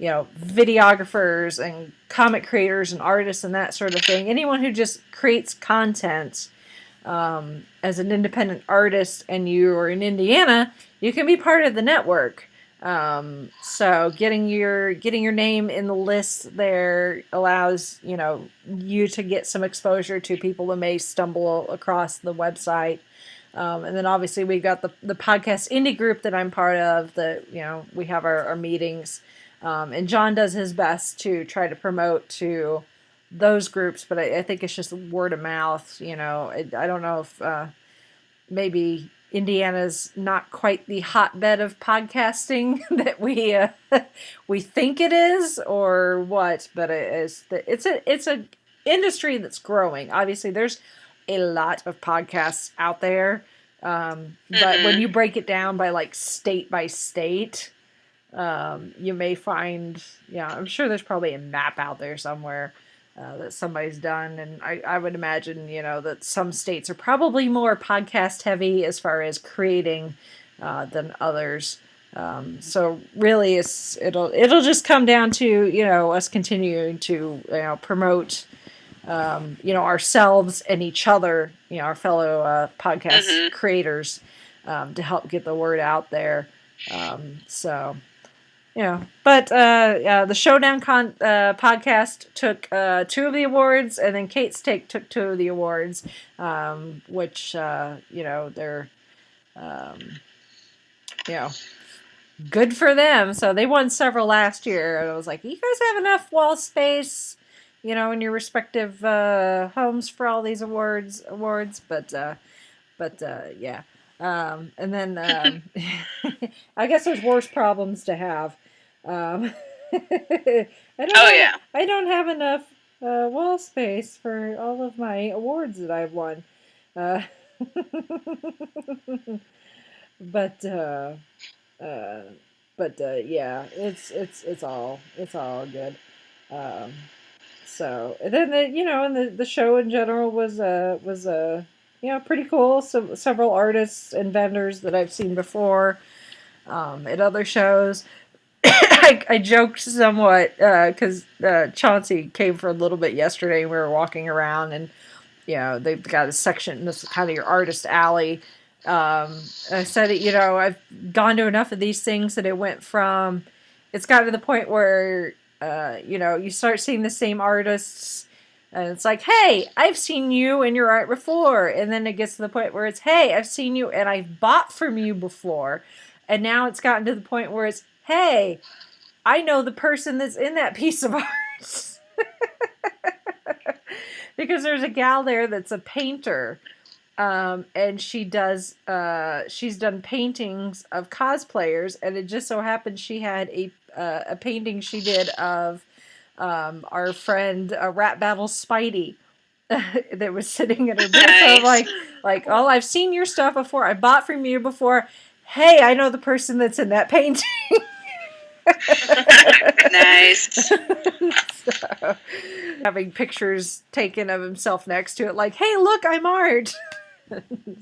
videographers and comic creators and artists and that sort of thing. Anyone who just creates content as an independent artist and you are in Indiana, you can be part of the network. So getting your name in the list there allows, you to get some exposure to people who may stumble across the website. And then obviously we've got the podcast indie group that I'm part of that, we have our meetings. And John does his best to try to promote to those groups, but I think it's just word of mouth. I don't know if maybe Indiana's not quite the hotbed of podcasting that we think it is, or what. But it's a industry that's growing. Obviously, there's a lot of podcasts out there, but when you break it down by state by state, you may find, I'm sure there's probably a map out there somewhere that somebody's done, and I would imagine that some states are probably more podcast heavy as far as creating than others. So really, it'll just come down to us continuing to promote ourselves and each other, our fellow podcast creators, to help get the word out there. But the Showdown podcast took 2 of the awards, and then Kate's Take took 2 of the awards, which they're good for them. So they won several last year, and I was like, you guys have enough wall space, in your respective homes for all these awards. But yeah. And then I guess there's worse problems to have. I don't have enough wall space for all of my awards that I've won. But yeah, it's all good. So and then and the show in general was pretty cool. So several artists and vendors that I've seen before at other shows. I joked somewhat because Chauncey came for a little bit yesterday. We were walking around, and they've got a section. This is kind of your artist alley. I said, I've gone to enough of these things that it's got to the point where you start seeing the same artists. And it's like, hey, I've seen you and your art before. And then it gets to the point where it's, hey, I've seen you and I've bought from you before. And now it's gotten to the point where it's, hey, I know the person that's in that piece of art. Because there's a gal there that's a painter. And she's done paintings of cosplayers. And it just so happened she had a painting she did of our friend Rat Battle Spidey that was sitting in her booth. Nice. So like, oh, I've seen your stuff before. I bought from you before. Hey, I know the person that's in that painting. Nice. So, having pictures taken of himself next to it, like, hey, look, I'm art.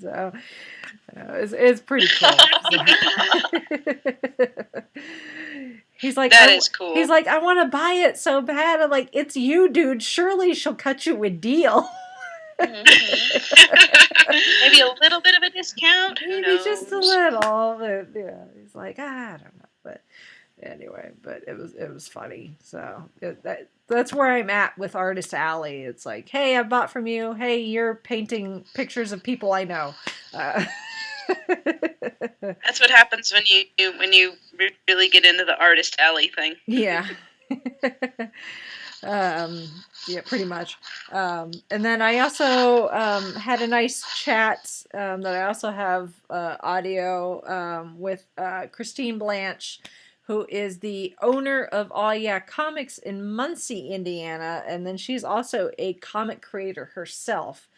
So it's pretty cool. He's like, that is cool. He's like, I want to buy it so bad. I'm like, it's you, dude. Surely she'll cut you a deal. Maybe a little bit of a discount. Maybe just a little. But yeah, he's like, I don't know. But anyway, but it was funny. So that's where I'm at with Artist Alley. It's like, hey, I bought from you. Hey, you're painting pictures of people I know. That's what happens when you really get into the Artist Alley thing. Yeah. Yeah, pretty much. And then I also had a nice chat that I also have audio with Christine Blanche, who is the owner of All Yeah Comics in Muncie, Indiana, and then she's also a comic creator herself.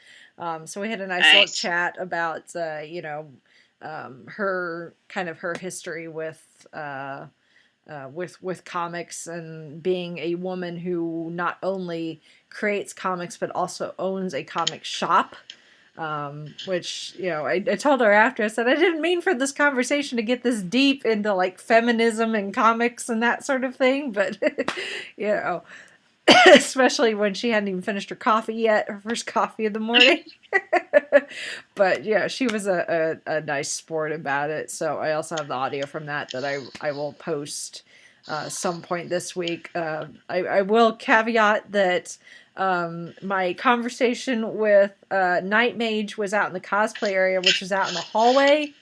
So we had a nice little chat about her history with comics and being a woman who not only creates comics but also owns a comic shop. Which, I told her after, I said, I didn't mean for this conversation to get this deep into like feminism and comics and that sort of thing, but especially when she hadn't even finished her coffee yet, her first coffee of the morning. But yeah, she was a nice sport about it. So I also have the audio from that I will post some point this week. I will caveat that my conversation with Knightmage was out in the cosplay area, which was out in the hallway.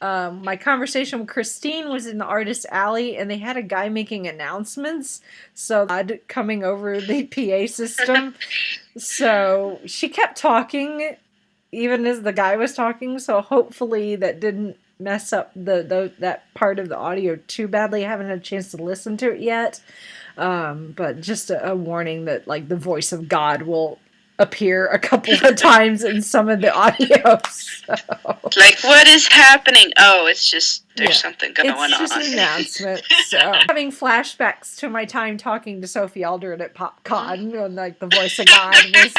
My conversation with Christine was in the Artist Alley, and they had a guy making announcements, so coming over the PA system. So she kept talking, even as the guy was talking. So hopefully that didn't mess up that part of the audio too badly. I haven't had a chance to listen to it yet, but just a warning that like the voice of God will appear a couple of times in some of the audio. So. Like, what is happening? Oh, it's just there's something going on. It's just an announcement. So having flashbacks to my time talking to Sophie Aldred at PopCon, when like the voice of God was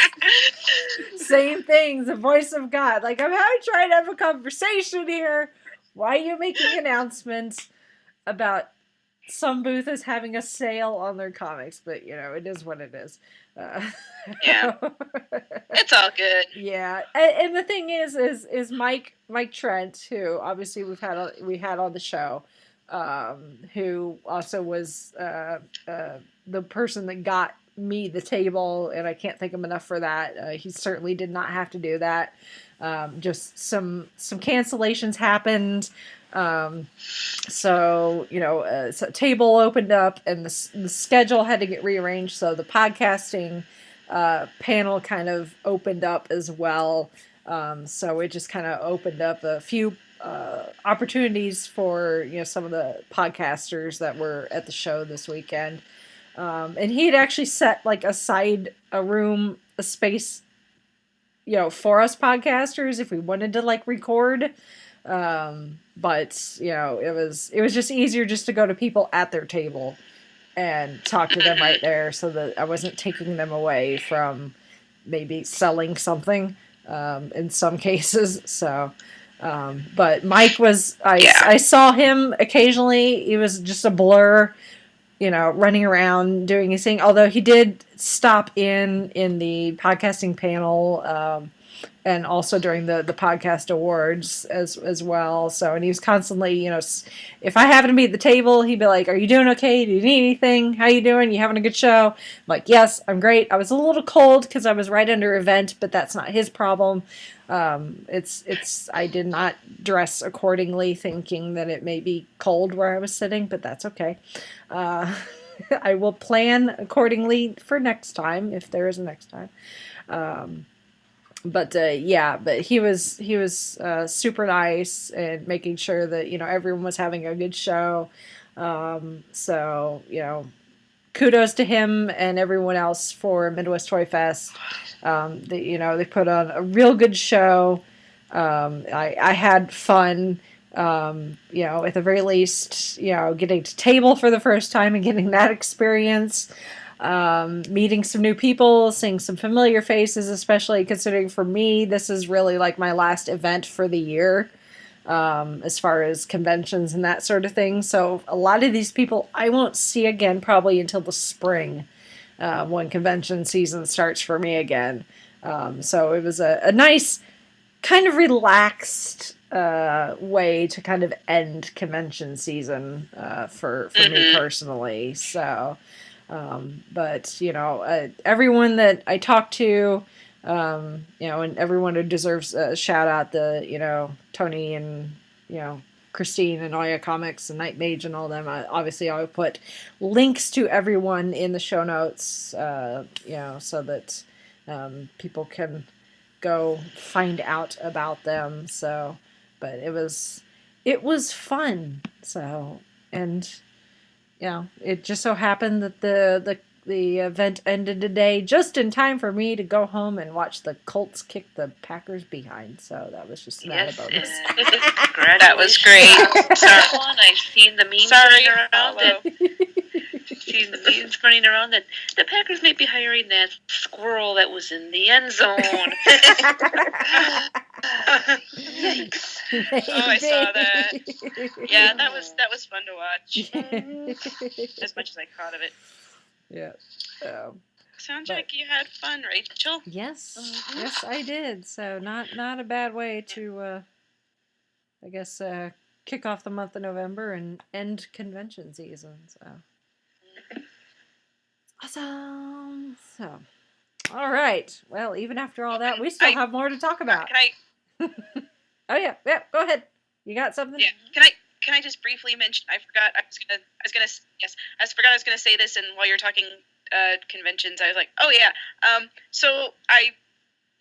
saying things, the voice of God. Like, I'm trying to have a conversation here. Why are you making announcements about some booth is having a sale on their comics? But it is what it is. Yeah, it's all good. Yeah, and the thing is Mike Trent, who obviously we had on the show, who also was the person that got me the table, and I can't thank him enough for that. He certainly did not have to do that. Just some cancellations happened. So table opened up, and the schedule had to get rearranged. So the podcasting panel kind of opened up as well. So it just kind of opened up a few opportunities for some of the podcasters that were at the show this weekend. And he had actually set like aside a space, for us podcasters if we wanted to like record. But it was just easier just to go to people at their table and talk to them right there, so that I wasn't taking them away from maybe selling something, in some cases. So, but Mike was, I saw him occasionally. He was just a blur, running around doing his thing. Although he did stop in the podcasting panel, and also during the podcast awards as well. So, and he was constantly, if I happened to be at the table, he'd be like, "Are you doing okay? Do you need anything? How you doing? You having a good show?" I'm like, "Yes, I'm great." I was a little cold because I was right under event, but that's not his problem. I did not dress accordingly, thinking that it may be cold where I was sitting, but that's okay. I will plan accordingly for next time, if there is a next time. But he was super nice and making sure that everyone was having a good show. So kudos to him and everyone else for Midwest Toy Fest. They put on a real good show. I had fun. At the very least, getting to table for the first time and getting that experience. Meeting some new people, seeing some familiar faces, especially considering for me, this is really like my last event for the year, as far as conventions and that sort of thing. So a lot of these people I won't see again probably until the spring, when convention season starts for me again. So it was a nice kind of relaxed way to kind of end convention season for me personally. So, but everyone that I talked to, and everyone who deserves a shout out, Tony and Christine and Oya Comics and Knightmage and all them. Obviously, I will put links to everyone in the show notes, so that people can go find out about them. So, but it was fun. So, and it just so happened that the event ended today just in time for me to go home and watch the Colts kick the Packers behind. So that was just another bonus. That was great. I've seen the memes running around. Seen the memes running around that the Packers may be hiring that squirrel that was in the end zone. Yikes! I saw that. Yeah, that was fun to watch. As much as I caught of it. Yeah. Sounds like you had fun, Rachel. Yes. Yes, I did. So not a bad way to, I guess, kick off the month of November and end convention season. So awesome. So, all right. Well, even after all that, we still have more to talk about. Can I? Oh yeah. Go ahead. You got something? Yeah. Can I just briefly mention? I forgot. I was gonna say this, and while you're talking conventions, I was like, oh yeah. So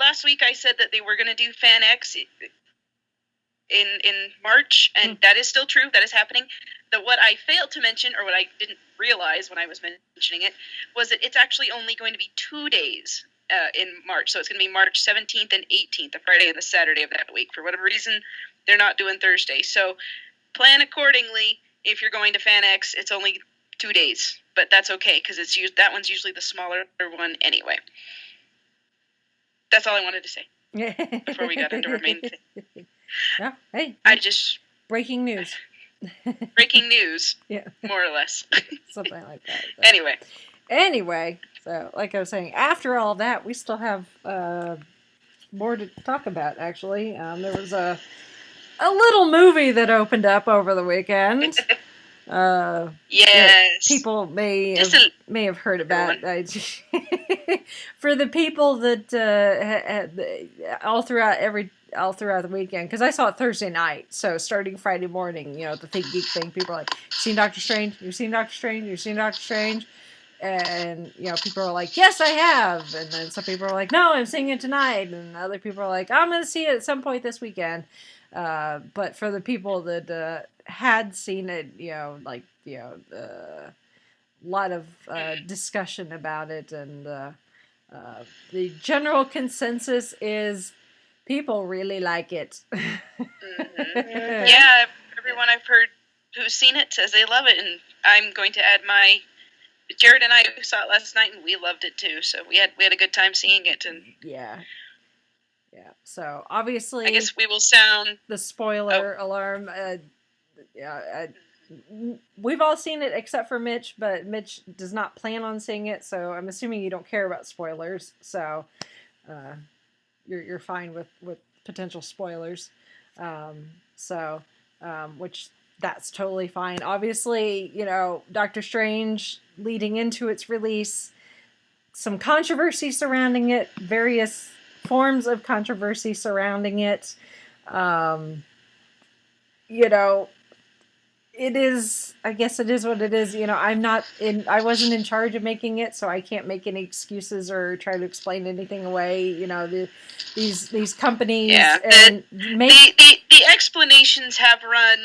last week I said that they were gonna do FanX in March, and that is still true. That is happening. What I failed to mention, or what I didn't realize when I was mentioning it, was that it's actually only going to be 2 days in March. So it's going to be March 17th and 18th, the Friday and the Saturday of that week. For whatever reason, they're not doing Thursday. So plan accordingly. If you're going to FanX, it's only 2 days, but that's okay because that one's usually the smaller one anyway. That's all I wanted to say before we got into our main thing. Yeah. Hey. Breaking news. Breaking news. Yeah. More or less. Something like that. So. Anyway. So like I was saying, after all that, we still have more to talk about. Actually, there was a little movie that opened up over the weekend. Yes. People may have heard about. For the people that all throughout the weekend, because I saw it Thursday night, so starting Friday morning, the ThinkGeek thing, people are like, "You've seen Doctor Strange? You've seen Doctor Strange? You've seen Doctor Strange?" And people are like, "Yes, I have." And then some people are like, "No, I'm seeing it tonight." And other people are like, "I'm going to see it at some point this weekend." But for the people that had seen it, a lot of discussion about it, and the general consensus is people really like it. Yeah, everyone I've heard who's seen it says they love it, and I'm going to add Jared and I saw it last night, and we loved it too. So we had a good time seeing it, and yeah. So obviously, I guess we will sound the spoiler alarm. We've all seen it except for Mitch, but Mitch does not plan on seeing it, so I'm assuming you don't care about spoilers. So you're fine with potential spoilers. Which that's totally fine. Obviously, Doctor Strange leading into its release, some controversy surrounding it, various forms of controversy surrounding it. It is, I guess it is what it is. I wasn't in charge of making it, so I can't make any excuses or try to explain anything away. These companies. Yeah, the explanations have run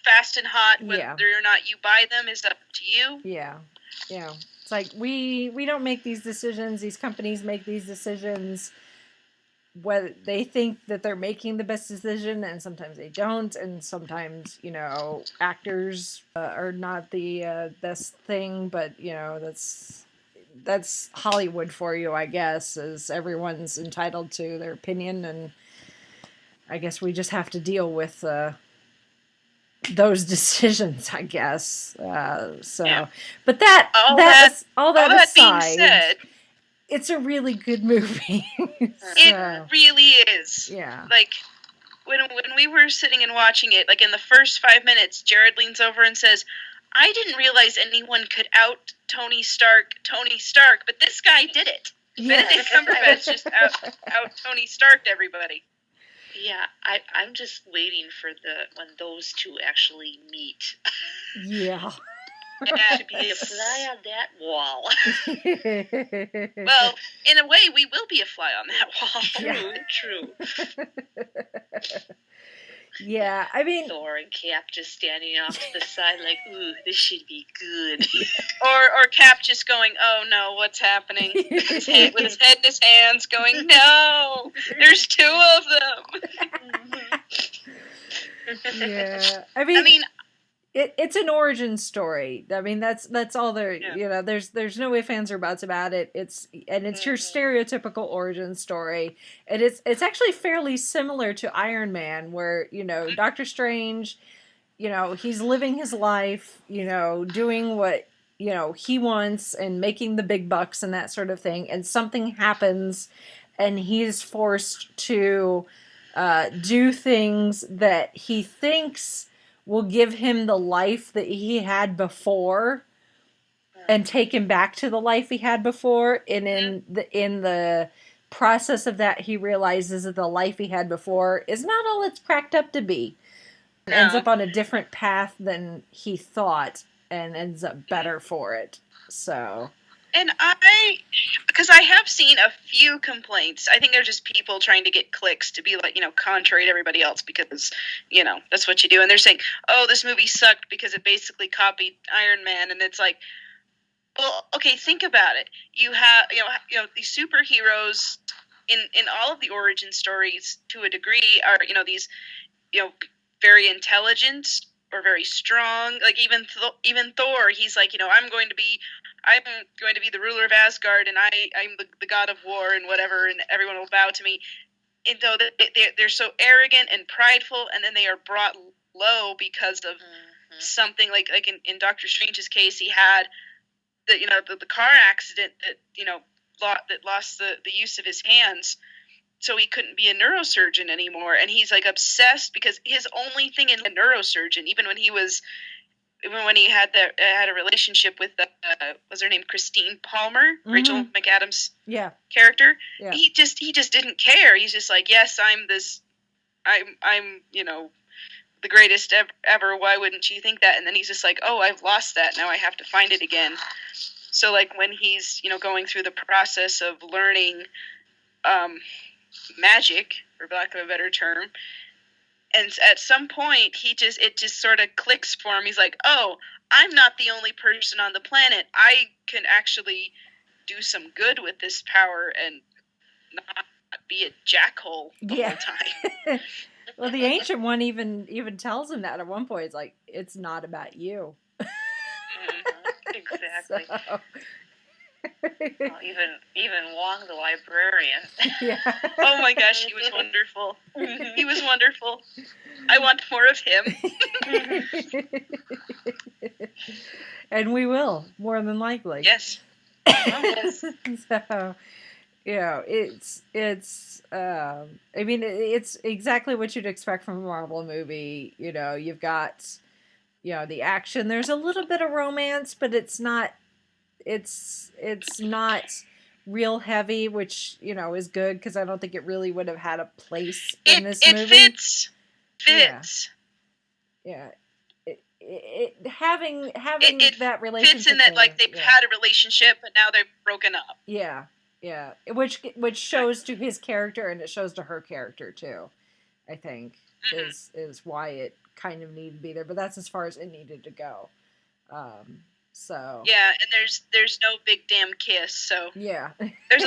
fast and hot. Whether or not you buy them is up to you. Yeah. It's like we don't make these decisions. These companies make these decisions. Whether they think that they're making the best decision, and sometimes they don't, and sometimes actors are not the best thing, but that's Hollywood for you, I guess, as everyone's entitled to their opinion, and I guess we just have to deal with those decisions, I guess. But all that aside, being said, it's a really good movie. It really is. Yeah. Like, when we were sitting and watching it, like in the first 5 minutes, Jared leans over and says, "I didn't realize anyone could out Tony Stark, but this guy did it." Yeah. Benedict Cumberbatch just out Tony Starked everybody. Yeah, I'm just waiting for when those two actually meet. Yeah. Yeah. To be a fly on that wall. Well, in a way, we will be a fly on that wall. True. Yeah, I mean, Thor and Cap just standing off to the side like, ooh, this should be good. Or Cap just going, "Oh no, what's happening?" with his head in his hands going, "No, there's two of them." yeah. I mean, it's an origin story. I mean, that's all there. Yeah. You know, there's no ifs, ands, or buts about it. It's your stereotypical origin story, and it's actually fairly similar to Iron Man, where Doctor Strange, he's living his life, doing what he wants and making the big bucks and that sort of thing, and something happens, and he's forced to do things that he thinks will give him the life that he had before and take him back to the life he had before. And in the process of that, he realizes that the life he had before is not all it's cracked up to be. No. Ends up on a different path than he thought and ends up better for it. So... And because I have seen a few complaints. I think they're just people trying to get clicks to be like, contrary to everybody else because, that's what you do. And they're saying, "Oh, this movie sucked because it basically copied Iron Man." And it's like, well, okay, think about it. You have, these superheroes in all of the origin stories to a degree are, these, very intelligent or very strong. Like even Thor, he's like, I'm going to be the ruler of Asgard, and I'm the god of war and whatever, and everyone will bow to me. And so they're so arrogant and prideful, and then they are brought low because of something like in Doctor Strange's case, he had the car accident that lost the use of his hands, so he couldn't be a neurosurgeon anymore, and he's like obsessed because his only thing in a neurosurgeon, even when he had a relationship with was her name Christine Palmer, Rachel McAdams' character. Yeah. He just didn't care. He's just like, yes, I'm the greatest ever. Why wouldn't you think that? And then he's just like, oh, I've lost that. Now I have to find it again. So like when he's going through the process of learning magic, for lack of a better term. And at some point, it just sort of clicks for him. He's like, oh, I'm not the only person on the planet. I can actually do some good with this power and not be a jackhole the whole time. Well, the Ancient One even tells him that at one point. It's like, it's not about you. Exactly. So... Well, even Wong the librarian. Yeah. Oh my gosh, he was wonderful. He was wonderful. I want more of him. And we will, more than likely. Yes. So, it's I mean, it's exactly what you'd expect from a Marvel movie. You've got, the action. There's a little bit of romance, but it's not real heavy, which is good because I don't think it really would have had a place in this movie. It fits. Yeah. Having that relationship fits in that like they've had a relationship but now they've broken up. Yeah, which shows to his character and it shows to her character too. I think is why it kind of needed to be there, but that's as far as it needed to go. So yeah, and there's no big damn kiss. So yeah, there's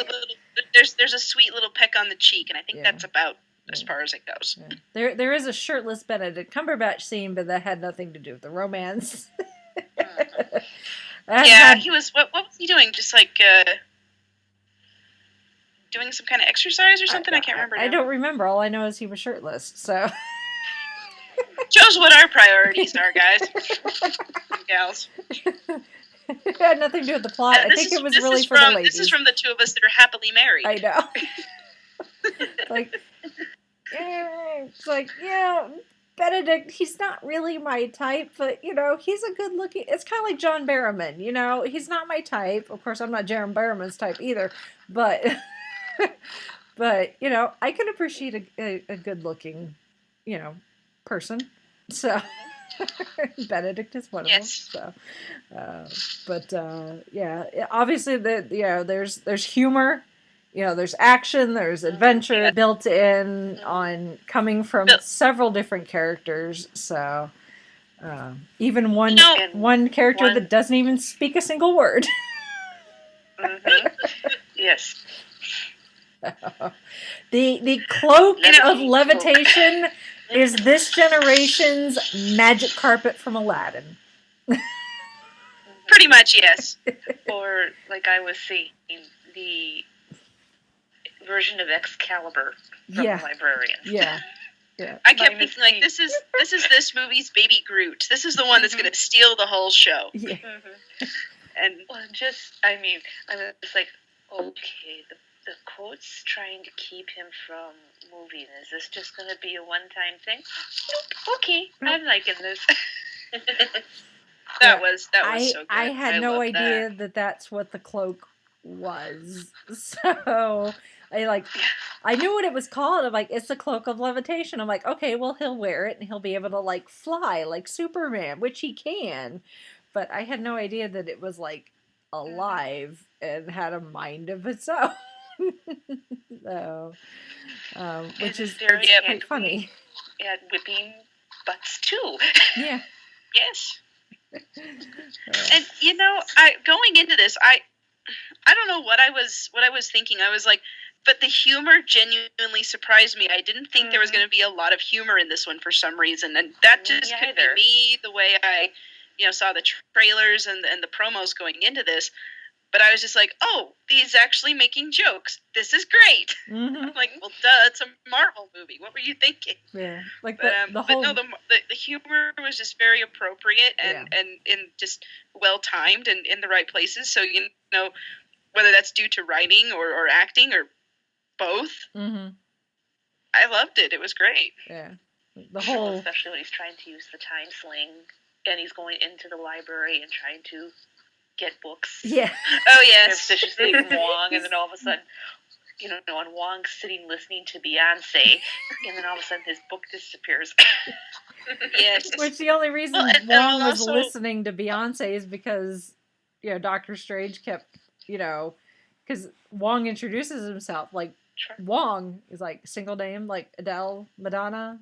a sweet little peck on the cheek, and I think that's about as far as it goes. Yeah. There is a shirtless Benedict Cumberbatch scene, but that had nothing to do with the romance. He was. What was he doing? Just like doing some kind of exercise or something. I can't remember. I don't remember. All I know is he was shirtless. So shows what our priorities are, guys and gals. It had nothing to do with the plot. I think it was really for the ladies. This is from the two of us that are happily married. I know. Like, It's like, Benedict, he's not really my type, but, he's a good looking, it's kind of like John Barrowman, he's not my type. Of course, I'm not John Barrowman's type either, but, but, I can appreciate a good looking, person. So, Benedict is one of them. So, obviously there's humor. There's action, there's adventure built in on coming from several different characters. So even one character that doesn't even speak a single word. Yes. The cloak of levitation is this generation's magic carpet from Aladdin. Pretty much, yes. Or, like I was saying, the version of Excalibur from the Librarian. Yeah. I kept thinking, like, this is this movie's Baby Groot. This is the one that's going to steal the whole show. Yeah. And I was just like, okay, the quote's trying to keep him from moving. Is this just going to be a one-time thing? Nope. Okay, I'm liking this. That was so good. I had no idea that that's what the cloak was. So I knew what it was called. I'm like, it's the cloak of levitation. I'm like, okay, well, he'll wear it and he'll be able to like fly like Superman, which he can. But I had no idea that it was like alive and had a mind of its own. So, which is quite funny. And whipping butts too. Yeah. Yes. And going into this, I don't know what I was thinking. I was like, but the humor genuinely surprised me. I didn't think there was going to be a lot of humor in this one for some reason, and that just could be me, the way I, saw the trailers and the promos going into this. But I was just like, oh, he's actually making jokes. This is great. Mm-hmm. I'm like, well, duh, it's a Marvel movie. What were you thinking? Yeah, like the humor was just very appropriate and just well timed and in the right places. So whether that's due to writing or acting or both, I loved it. It was great. Yeah, especially when he's trying to use the time sling and he's going into the library and trying to get books. Yeah. Oh, yes. Suspiciously from Wong, and then all of a sudden, and Wong's sitting listening to Beyonce, and then all of a sudden his book disappears. Yes. Which the only reason Wong was listening to Beyonce is because, Doctor Strange kept, because Wong introduces himself, like, Wong is like single name, like Adele, Madonna.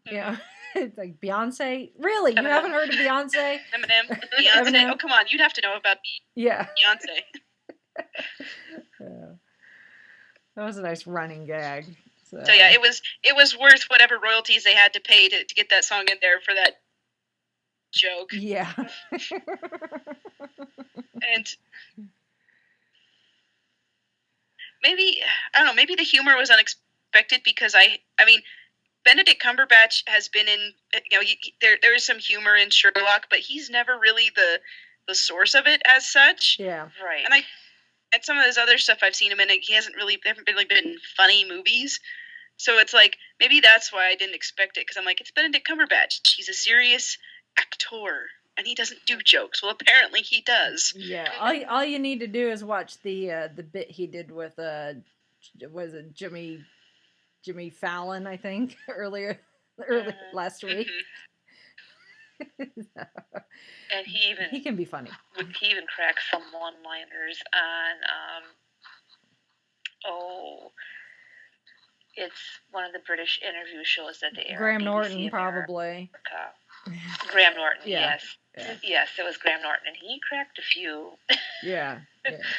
Yeah. It's like Beyonce. Really? You haven't heard of Beyonce? Eminem. Beyonce. Oh, come on. You'd have to know about Beyonce. Yeah. That was a nice running gag. So yeah, it was worth whatever royalties they had to pay to get that song in there for that joke. Yeah. And maybe, I don't know, maybe the humor was unexpected because I mean, Benedict Cumberbatch has been in, there is some humor in Sherlock, but he's never really the source of it as such. Yeah. Right. And some of his other stuff I've seen him in, they haven't really been funny movies. So it's like, maybe that's why I didn't expect it, because I'm like, it's Benedict Cumberbatch. He's a serious actor, and he doesn't do jokes. Well, apparently he does. Yeah. All you need to do is watch the bit he did with, was it Jimmy Fallon, I think, early last week. And he can be funny. He even cracks some one-liners on it's one of the British interview shows that they air. Graham Norton, probably. Graham Norton, yeah. Yes. Yeah. Yes, it was Graham Norton, and he cracked a few. Yeah.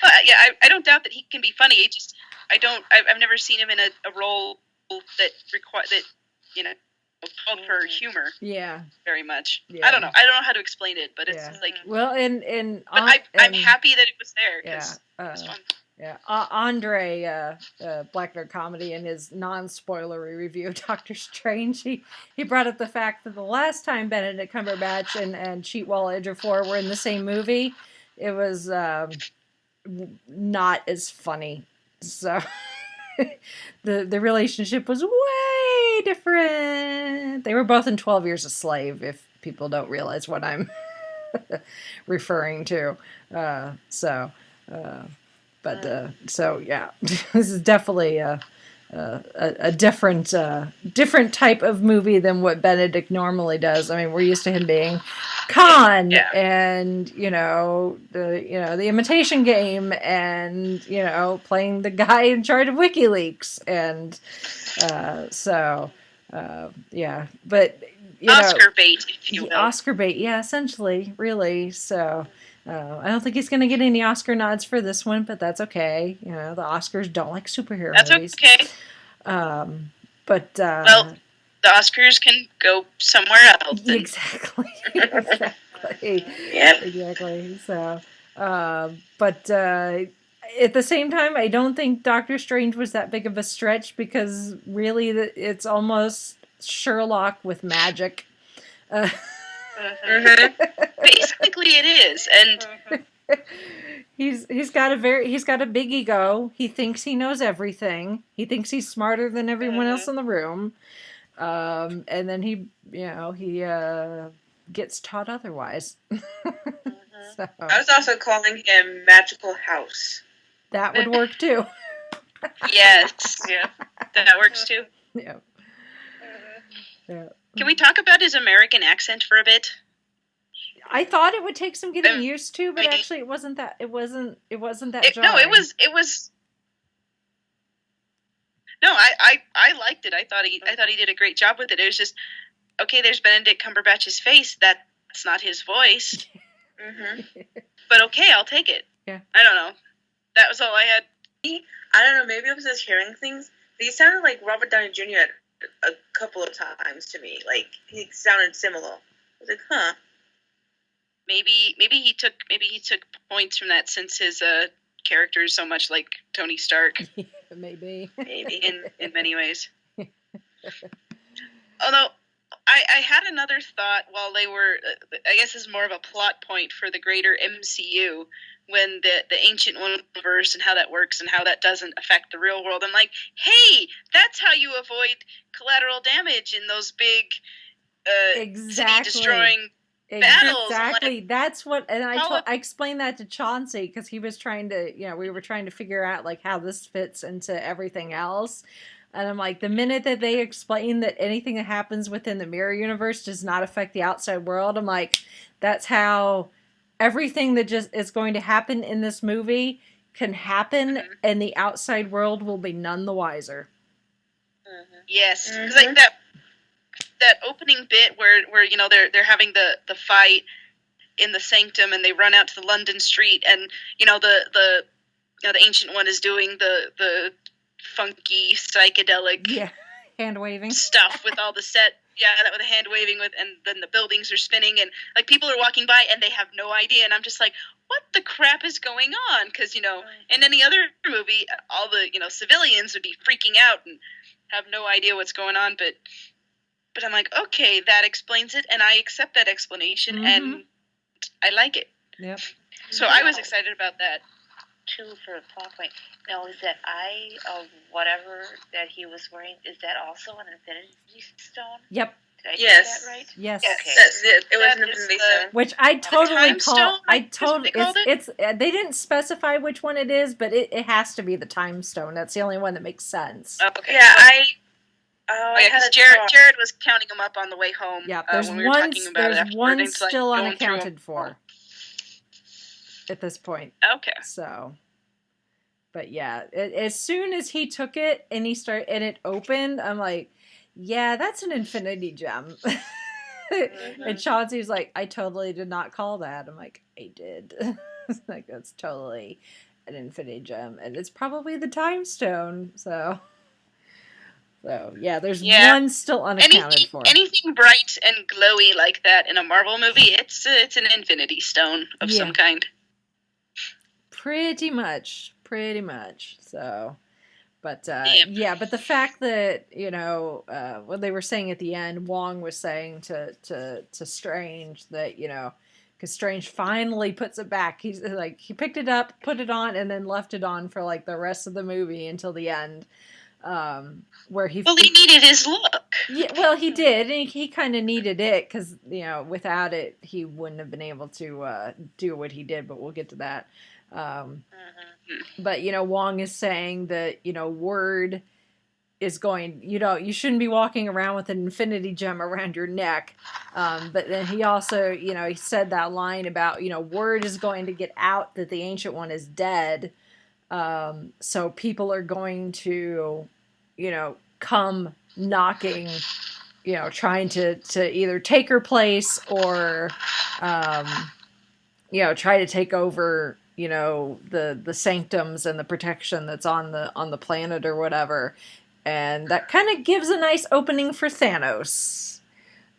I don't doubt that he can be funny. I've never seen him in a role that called for humor. Yeah. Very much. Yeah. I don't know how to explain it, but it's like. Well, I'm happy that it was there because it was fun. Yeah, Andre, Black Nerd Comedy, in his non-spoilery review of Doctor Strange, he brought up the fact that the last time Benedict Cumberbatch and Chiwetel Ejiofor were in the same movie, it was not as funny. So the relationship was way way different. They were both in 12 Years a Slave, if people don't realize what I'm referring to. So yeah, this is definitely a different type of movie than what Benedict normally does. I mean, we're used to him being Khan and the Imitation Game and playing the guy in charge of WikiLeaks and but Oscar bait, if you will. Oscar bait, yeah, essentially, really. So I don't think he's going to get any Oscar nods for this one, but that's okay. The Oscars don't like superhero movies. That's okay. But well, the Oscars can go somewhere else. Exactly. Yep. Exactly. So, but at the same time, I don't think Doctor Strange was that big of a stretch because really, it's almost Sherlock with magic. Basically, it is, and he's got a big ego. He thinks he knows everything. He thinks he's smarter than everyone else in the room. And then he gets taught otherwise. So, I was also calling him Magical House. that would work too. yes, yeah, that works too. Yeah. Yeah. Can we talk about his American accent for a bit? I thought it would take some getting used to, but actually, it wasn't that. It wasn't that. No, it was. No, I liked it. I thought he did a great job with it. It was just okay. There's Benedict Cumberbatch's face. That's not his voice. But okay, I'll take it. Yeah. I don't know. That was all I had. I don't know. Maybe I was just hearing things. He sounded like Robert Downey Jr. a couple of times to me. Like he sounded similar. I was like, huh. Maybe he took points from that since his character is so much like Tony Stark. Maybe in many ways. Although I had another thought while they were. I guess this is more of a plot point for the greater MCU when the Ancient One verse and how that works and how that doesn't affect the real world. I'm like, hey, that's how you avoid collateral damage in those big city destroying battles. Exactly. Like, that's what, and I explained that to Chauncey because he was trying to, we were trying to figure out like how this fits into everything else. And I'm like, the minute that they explain that anything that happens within the mirror universe does not affect the outside world, I'm like, that's how everything that just is going to happen in this movie can happen, and the outside world will be none the wiser. Yes, because like that opening bit where they're having the fight in the sanctum and they run out to the London street and the Ancient One is doing the funky psychedelic hand waving stuff with all the set that with the hand waving with, and then the buildings are spinning and like people are walking by and they have no idea, and I'm just like, what the crap is going on? Because in any other movie all the civilians would be freaking out and have no idea what's going on, but I'm like, okay, that explains it, and I accept that explanation, and I like it. Yep. So I was excited about that. Too, for a plot point. Now, is that eye of whatever that he was wearing, is that also an Infinity Stone? Yep. Did I get that right? Yes. Okay. That's it. It was an Infinity Stone. Which I totally call. It's they didn't specify which one it is, but it has to be the Time Stone. That's the only one that makes sense. Okay. Yeah, because Jared was counting them up on the way home. Yeah, there's when we were talking about there's it one it's like still going unaccounted through for at this point. Okay. So, but yeah, as soon as he took it and it opened, I'm like, yeah, that's an Infinity Gem. And Chauncey's like, I totally did not call that. I'm like, I did. Like, that's totally an Infinity Gem, and it's probably the Time Stone. So yeah, there's one still unaccounted for. Anything bright and glowy like that in a Marvel movie, it's an Infinity Stone of some kind. Pretty much. So, but but the fact that what they were saying at the end, Wong was saying to Strange that because Strange finally puts it back. He's like, he picked it up, put it on, and then left it on for like the rest of the movie until the end. where he Well, he needed his look. Yeah, well, he did, and he kind of needed it because without it, he wouldn't have been able to do what he did. But we'll get to that. But Wong is saying that Word is going. You shouldn't be walking around with an infinity gem around your neck. But then he also, he said that line about Word is going to get out that the Ancient One is dead. So people are going to, come knocking, trying to either take her place or, try to take over, the sanctums and the protection that's on the planet or whatever. And that kind of gives a nice opening for Thanos.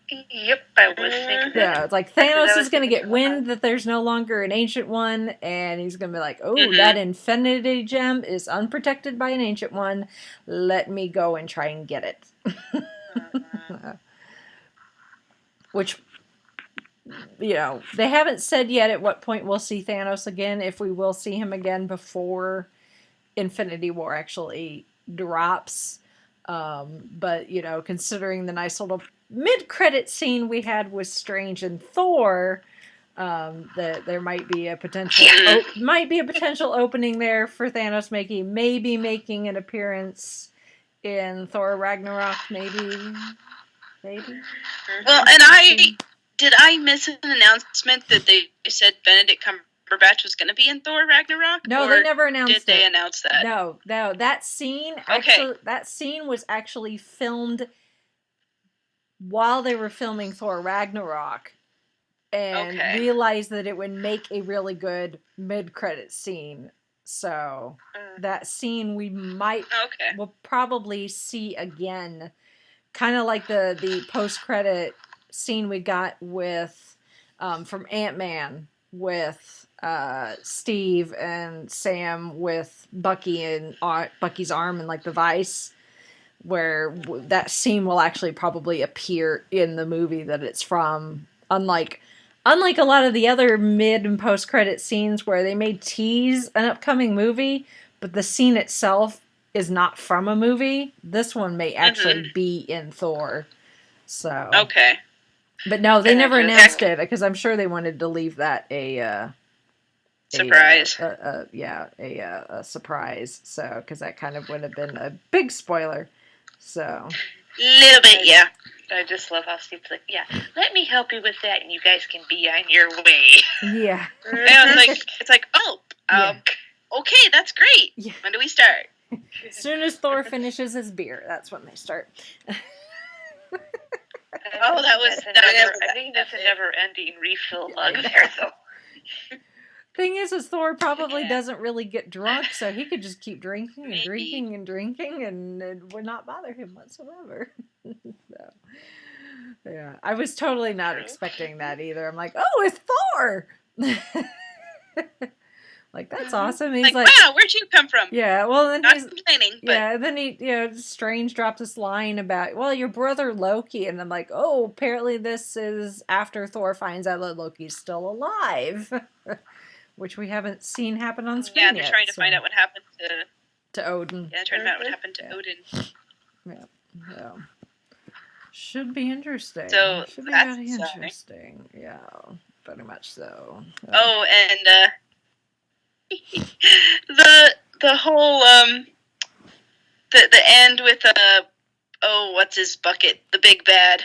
Yep, I was thinking. Yeah, it's like Thanos is going to get wind that there's no longer an Ancient One, and he's going to be like, oh, that Infinity Gem is unprotected by an Ancient One. Let me go and try and get it. Which, they haven't said yet at what point we'll see Thanos again, if we will see him again before Infinity War actually drops. But, considering the nice little mid-credit scene we had with Strange and Thor, that there might be a potential opening there for Thanos maybe making an appearance in Thor Ragnarok, maybe. Well, and did I miss an announcement that they said Benedict Cumberbatch was going to be in Thor Ragnarok? No, they never announced it. Did they announce that? No, that scene was actually filmed while they were filming Thor Ragnarok, and realized that it would make a really good mid-credit scene. So that scene we'll probably see again, kind of like the post-credit scene we got with from Ant-Man with Steve and Sam with Bucky and Bucky's arm and like the vice, where that scene will actually probably appear in the movie that it's from. Unlike a lot of the other mid and post credit scenes where they may tease an upcoming movie, but the scene itself is not from a movie. This one may actually be in Thor. So but no, they never announced it because I'm sure they wanted to leave that a surprise. A surprise. So because that kind of would have been a big spoiler. So little bit, yeah. I just love how Steve's like, yeah, let me help you with that, and you guys can be on your way. Yeah. It's like, okay, that's great. Yeah. When do we start? As soon as Thor finishes his beer, that's when they start. I think that's a never-ending refill mug there, though. Thing is Thor probably doesn't really get drunk, so he could just keep drinking and drinking and drinking, and it would not bother him whatsoever. So, yeah, I was totally not expecting that either. I'm like, oh, it's Thor! Like, that's awesome. He's like, wow, where'd you come from? Yeah, well, then not complaining, but... Yeah, then he, Strange dropped this line about, well, your brother Loki, and I'm like, oh, apparently this is after Thor finds out that Loki's still alive. Which we haven't seen happen on screen yet. Yeah, they're trying to find out what happened to Odin. Yeah, trying to find out what happened to Odin. Yeah, so should be interesting. So should be very interesting. Yeah, very much so. Oh, and the whole the end with what's his bucket? The big bad.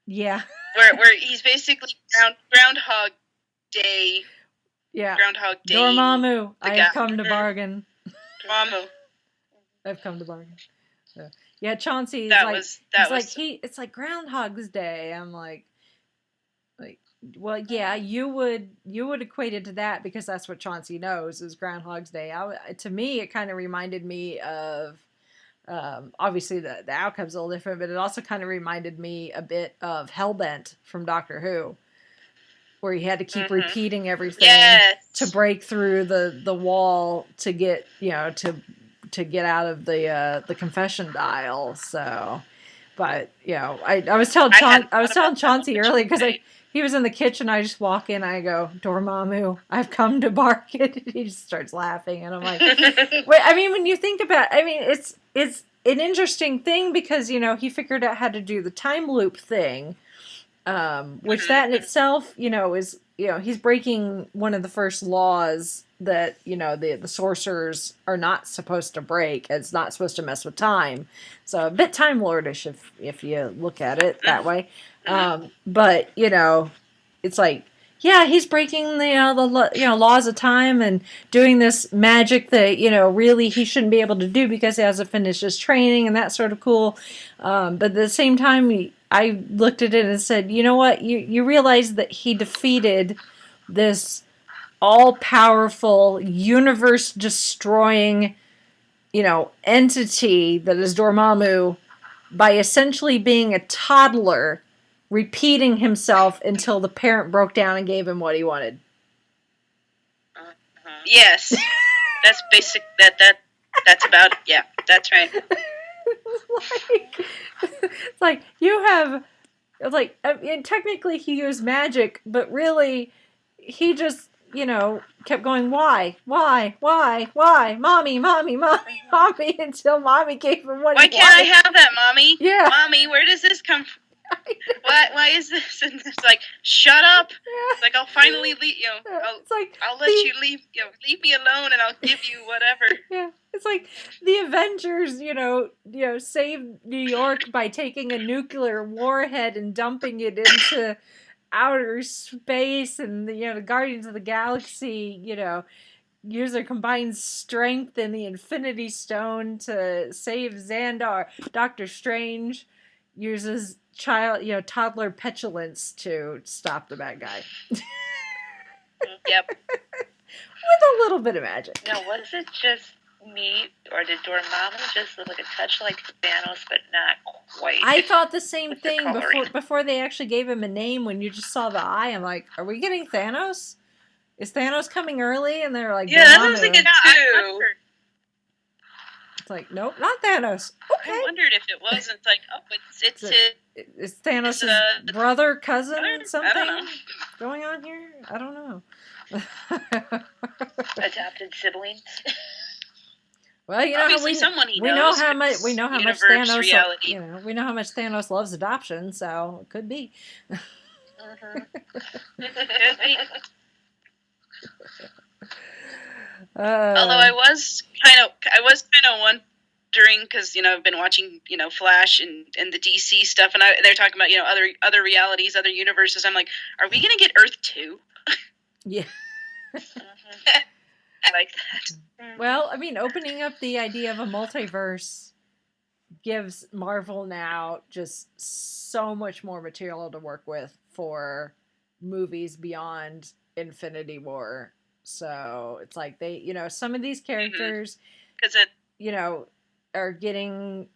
Yeah. where he's basically Groundhog Day. Yeah. Groundhog Day. Dormammu, I have come to bargain. Dormammu. I've come to bargain. Yeah, Chauncey. It's like Groundhog's Day. I'm like, well, yeah, you would equate it to that because that's what Chauncey knows is Groundhog's Day. To me, it kind of reminded me of, obviously the outcome's a little different, but it also kind of reminded me a bit of Hellbent from Doctor Who. Where he had to keep repeating everything to break through the wall to get to get out of the confession dial. So, but I was telling Chauncey earlier because he was in the kitchen. I just walk in, I go, Dormammu, I've come to bargain. He just starts laughing, and I'm like, wait. I mean, when you think about, it's an interesting thing because, you know, he figured out how to do the time loop thing, which that in itself, you know, is, you know, he's breaking one of the first laws that, you know, the sorcerers are not supposed to break. It's not supposed to mess with time. So a bit Time Lordish if you look at it that way. But, you know, it's like, yeah, he's breaking the laws of time and doing this magic that, you know, really he shouldn't be able to do because he hasn't finished his training, and that's sort of cool. But at the same time, I looked at it and said, you know what? You realize that he defeated this all-powerful, universe-destroying, you know, entity that is Dormammu by essentially being a toddler repeating himself until the parent broke down and gave him what he wanted. Yes. That's basic. That's about, yeah, that's right. It's like, you have, it's like, and technically he used magic, but really, he just, you know, kept going, why, mommy, until mommy gave him what he wanted. Why can't I have that, mommy? Yeah. Mommy, where does this come from? Why is this? And it's like, shut up. Yeah. It's like, I'll finally leave, you know, It's like, I'll let you leave, you know, leave me alone and I'll give you whatever. yeah, it's like the Avengers, you know, saved New York by taking a nuclear warhead and dumping it into outer space, and you know, the Guardians of the Galaxy, you know, use their combined strength in the Infinity Stone to save Xandar. Doctor Strange uses toddler petulance to stop the bad guy. Yep. With a little bit of magic. Now, was it just me, or did Dormammu just look like a touch like Thanos, but not quite? I thought the same With the thing coloring. before they actually gave him a name. When you just saw the eye, I'm like, are we getting Thanos? Is Thanos coming early? And they're like, Yeah, that Dormammu. was like a Yeah, I two. wondered, It's like, nope, not Thanos. I Okay. wondered if it wasn't like, oh, it's Is it. Is Thanos' the brother, cousin, I something don't know. going on here? I don't know. Adopted sibling. Well, you know, Obviously someone he we know knows, how much 'cause we know how much universe, Thanos, reality. you know, we know how much Thanos loves adoption, so it could be. Could be. Uh, Although I was kind of wondering, because you know I've been watching, you know, Flash and the DC stuff, and they're talking about, you know, other realities, other universes. I'm like, are we gonna get Earth 2? yeah. I like that. Well, I mean, opening up the idea of a multiverse gives Marvel now just so much more material to work with for movies beyond Infinity War. So it's like they, you know, some of these characters, Because it, you know, are getting,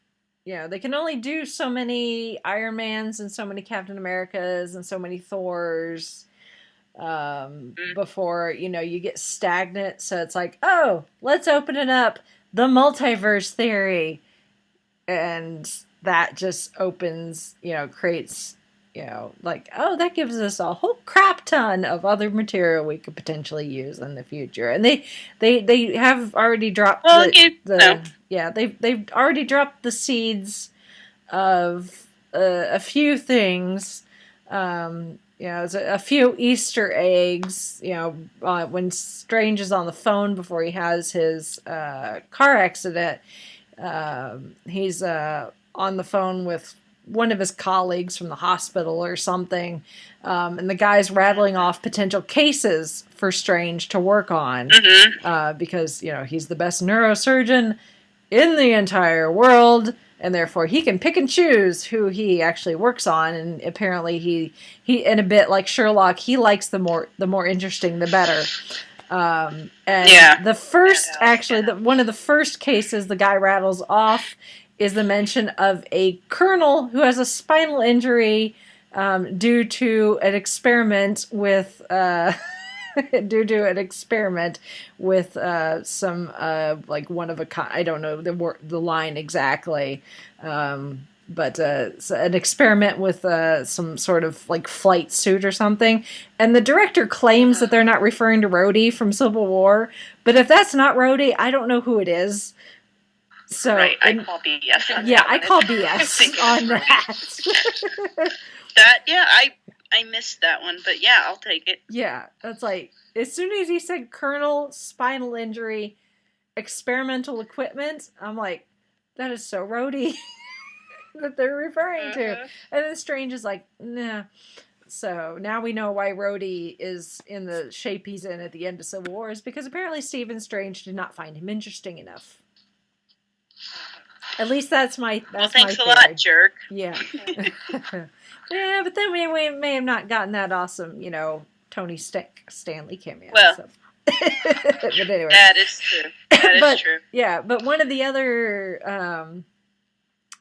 you know, they can only do so many Iron Mans and so many Captain Americas and so many Thors before, you know, you get stagnant. So it's like, oh, let's open it up, the multiverse theory. And that just opens, you know, creates, you know, like, oh, that gives us a whole crap ton of other material we could potentially use in the future. And they have already dropped they've already dropped the seeds of a few things. You know, it's a few Easter eggs, you know, when Strange is on the phone before he has his car accident, he's on the phone with one of his colleagues from the hospital or something, and the guy's rattling off potential cases for Strange to work on, because, you know, he's the best neurosurgeon in the entire world, and therefore he can pick and choose who he actually works on. And apparently he in a bit like Sherlock, he likes the more interesting the better. And the first, actually, one of the first cases the guy rattles off is the mention of a colonel who has a spinal injury due to an experiment with some like one of a kind. I don't know the line exactly, but it's an experiment with some sort of like flight suit or something. And the director claims that they're not referring to Rhodey from Civil War, but if that's not Rhodey, I don't know who it is. So right, I call BS on yeah, that I one. call It's- BS on that. That, yeah, I missed that one, but yeah, I'll take it. Yeah, that's like, as soon as he said Colonel, spinal injury, experimental equipment, I'm like, that is so Rhodey that they're referring to. Mhm. And then Strange is like, nah. So now we know why Rhodey is in the shape he's in at the end of Civil War, is because apparently Stephen Strange did not find him interesting enough. At least that's my Well, that's thanks my a lot, theory. jerk. Yeah. Yeah, but then we may have not gotten that awesome, Tony Stanley cameo. Well, so. But anyway. That is true. That is But- true. Yeah, but one of the other,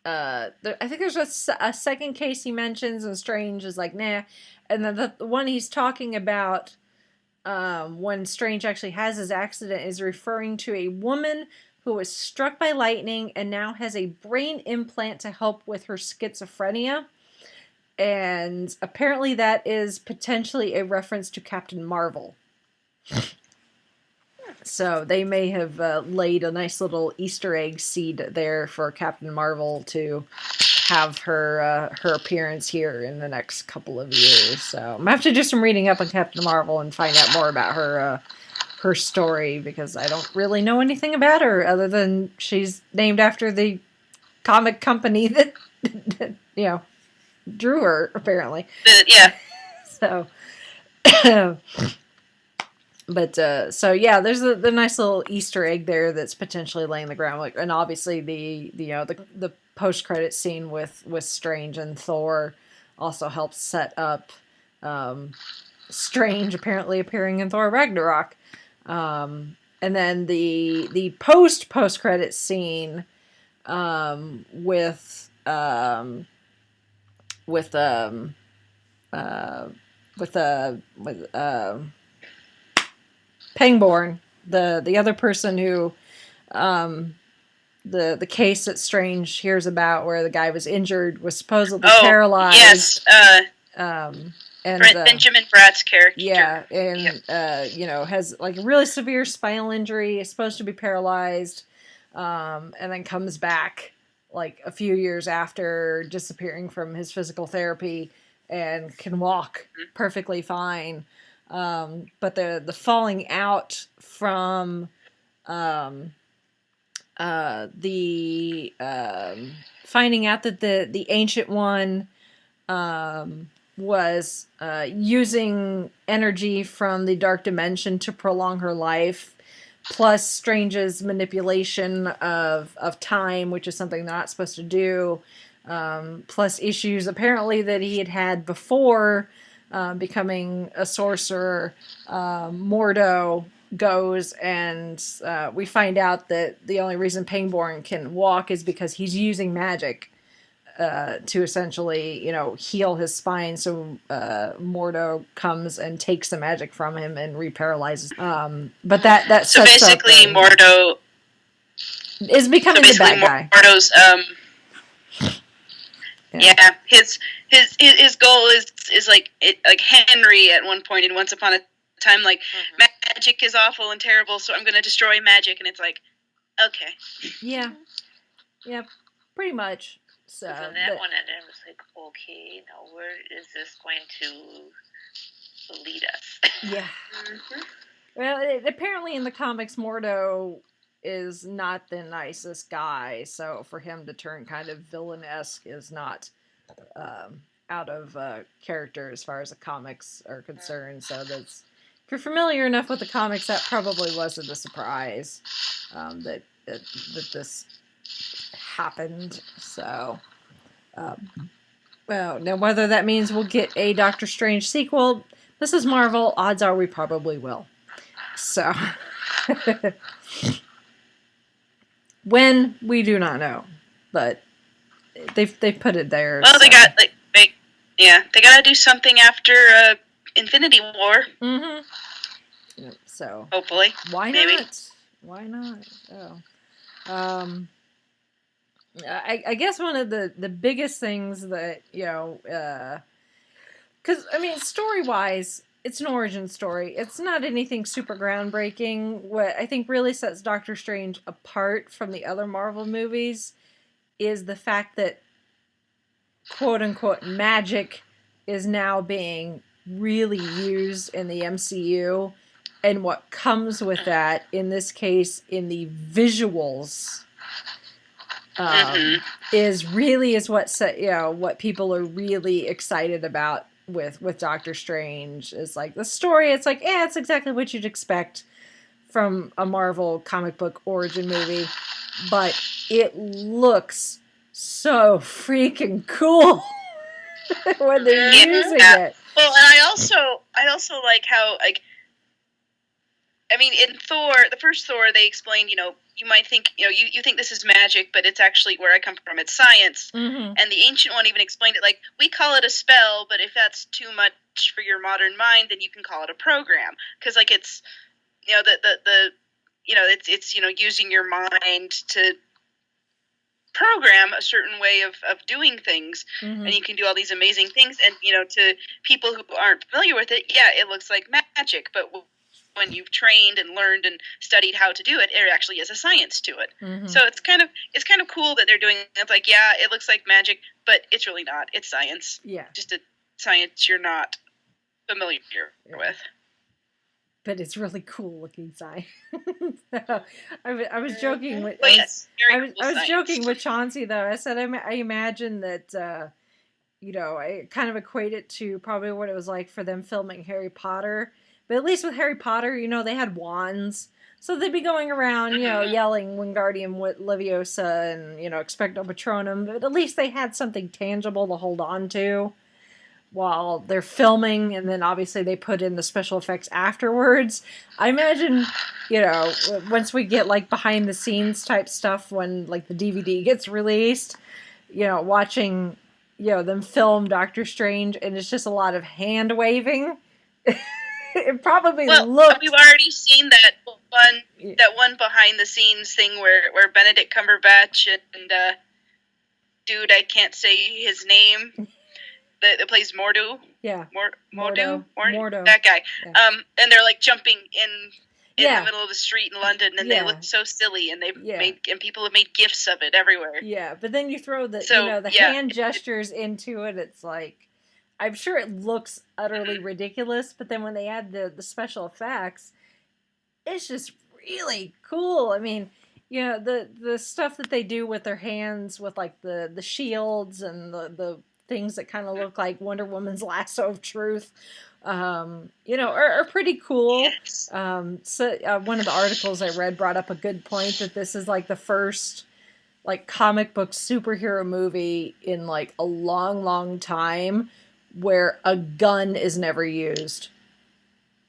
I think there's a second case he mentions, and Strange is like, nah. And then the one he's talking about, when Strange actually has his accident, is referring to a woman who was struck by lightning and now has a brain implant to help with her schizophrenia. And apparently that is potentially a reference to Captain Marvel. So they may have laid a nice little Easter egg seed there for Captain Marvel to have her appearance here in the next couple of years. So I'm gonna have to do some reading up on Captain Marvel and find out more about her story, because I don't really know anything about her other than she's named after the comic company that drew her, apparently. Yeah. So, but so yeah, there's the nice little Easter egg there that's potentially laying the groundwork, and obviously the post credit scene with Strange and Thor also helps set up Strange apparently appearing in Thor Ragnarok, and then the post credit scene with Pangborn, the other person who, the case that Strange hears about where the guy was injured, was supposedly paralyzed. Yes. And Benjamin Bratt's character. yeah, and has like a really severe spinal injury, is supposed to be paralyzed, and then comes back like a few years after disappearing from his physical therapy and can walk perfectly fine. But the falling out from the finding out that the Ancient One was using energy from the Dark Dimension to prolong her life, plus Strange's manipulation of time, which is something they're not supposed to do, plus issues apparently that he had before becoming a sorcerer. Mordo goes and we find out that the only reason Pangborn can walk is because he's using magic to essentially, heal his spine. So Mordo comes and takes the magic from him and reparalyzes. But that So sets basically, up, Mordo is becoming the bad guy. Mordo's yeah, his goal is like Henry at one point in Once Upon a Time, like magic is awful and terrible, so I'm going to destroy magic, and it's like, okay, Yeah, pretty much. So So then that one ended, I was like, okay, now where is this going to lead us? yeah. Well, apparently in the comics, Mordo is not the nicest guy, so for him to turn kind of villain-esque is not out of character as far as the comics are concerned. So that's, if you're familiar enough with the comics, that probably wasn't a surprise that this happened. So, well, now whether that means we'll get a Doctor Strange sequel, this is Marvel. Odds are we probably will. So, when, we do not know, but they've put it there. well, so. they got they got to do something after Infinity War, Yep, so hopefully. why maybe. not? Why not? Oh. I guess one of the biggest things that, because, I mean, story-wise, it's an origin story. It's not anything super groundbreaking. What I think really sets Doctor Strange apart from the other Marvel movies is the fact that quote unquote magic is now being really used in the MCU, and what comes with that, in this case, in the visuals, is what people are really excited about with Doctor Strange. Is like the story. It's like, it's exactly what you'd expect from a Marvel comic book origin movie, but it looks so freaking cool when they're using it. Well, and I also like how, like, I mean, in Thor, the first Thor, they explained, you might think, you think this is magic, but it's actually where I come from. It's science. Mm-hmm. And the Ancient One even explained it like, we call it a spell, but if that's too much for your modern mind, then you can call it a program. Because, like, it's, it's using your mind to program a certain way of doing things, and you can do all these amazing things, and to people who aren't familiar with it, it looks like magic, but when you've trained and learned and studied how to do it, it actually is a science to it. So it's kind of cool that they're doing it's like, it looks like magic, but it's really not. It's science. Just a science you're not familiar with. But it's really cool looking science. I was joking with I was joking with Chauncey though. I said I imagine that I kind of equate it to probably what it was like for them filming Harry Potter. But at least with Harry Potter, they had wands, so they'd be going around, yelling Wingardium Leviosa and Expecto Patronum. But at least they had something tangible to hold on to while they're filming, and then obviously they put in the special effects afterwards. I imagine, once we get like behind the scenes type stuff when like the DVD gets released, watching, them film Doctor Strange, and it's just a lot of hand waving. It probably looked. We've already seen that one behind the scenes thing where Benedict Cumberbatch and dude, I can't say his name. That plays Mordo. Yeah. Mordo. Mordo. That guy. Yeah. And they're like jumping in the middle of the street in London, and they look so silly, and and people have made GIFs of it everywhere. Yeah, but then you throw the hand gestures into it. It's like, I'm sure it looks utterly ridiculous, but then when they add the special effects, it's just really cool. I mean, the stuff that they do with their hands, with like the shields and the things that kind of look like Wonder Woman's lasso of truth, are pretty cool. Yes. So one of the articles I read brought up a good point that this is like the first like comic book superhero movie in like a long, long time where a gun is never used.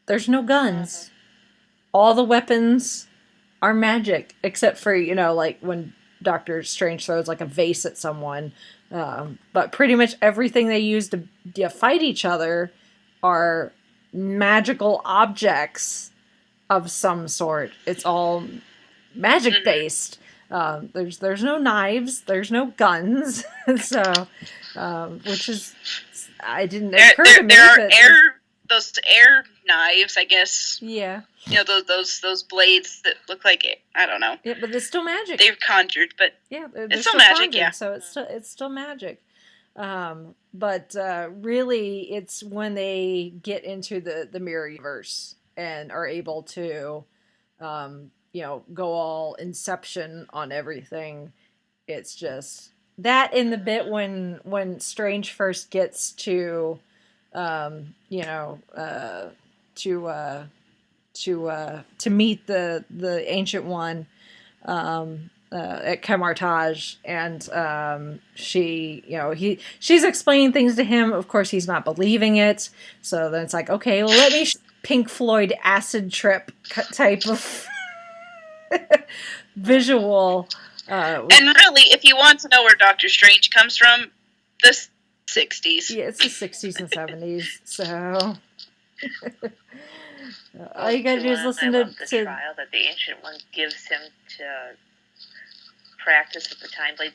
There's no guns. All the weapons are magic, except for, like when Doctor Strange throws like a vase at someone. But pretty much everything they use to fight each other are magical objects of some sort. It's all magic based. There's no knives. There's no guns. So, which is, I didn't occur to me. There are those air knives, I guess. Yeah. Those blades that look like it. I don't know. Yeah, but it's still magic. They've conjured, but yeah, it's still magic. Conjured, yeah, so it's still magic. But really, it's when they get into the mirror universe and are able to, go all Inception on everything. It's just that in the bit when Strange first gets to, to meet the Ancient One at Camartage, and she's explaining things to him. Of course, he's not believing it. So then it's like, okay, well, let me Pink Floyd acid trip type of visual. And really, if you want to know where Doctor Strange comes from, the 60s. Yeah, it's the 60s and 70s. So. All you gotta do is listen to the trial that the Ancient One gives him to practice with the Time Blade,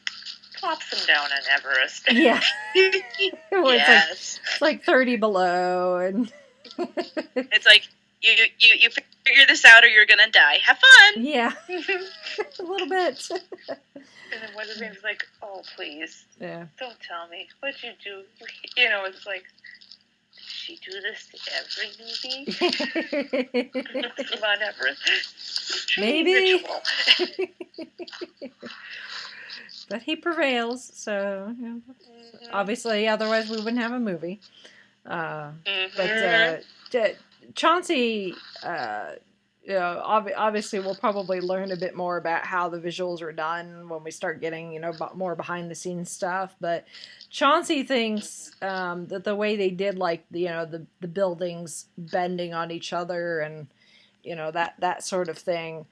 plops him down on Everest. Yeah. Yes. It's like 30 below, and It's like you figure this out or you're gonna die. Have fun. Yeah, a little bit. And then one of the things like, oh, please, Yeah. don't tell me. What'd you do? You know, it's like, did she do this to every movie? Come on, Everett. Maybe. Ritual. But he prevails, so obviously, otherwise we wouldn't have a movie. But Chauncey, obviously we'll probably learn a bit more about how the visuals are done when we start getting, more behind the scenes stuff. But Chauncey thinks that the way they did, like, the buildings bending on each other and, that sort of thing,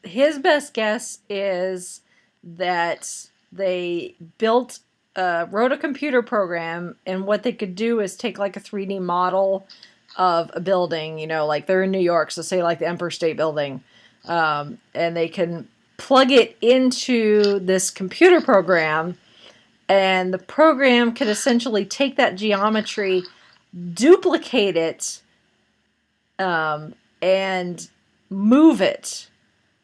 his best guess is that they wrote a computer program, and what they could do is take like a 3D model of a building, like they're in New York, so say like the Empire State Building, and they can plug it into this computer program, and the program could essentially take that geometry, duplicate it, and move it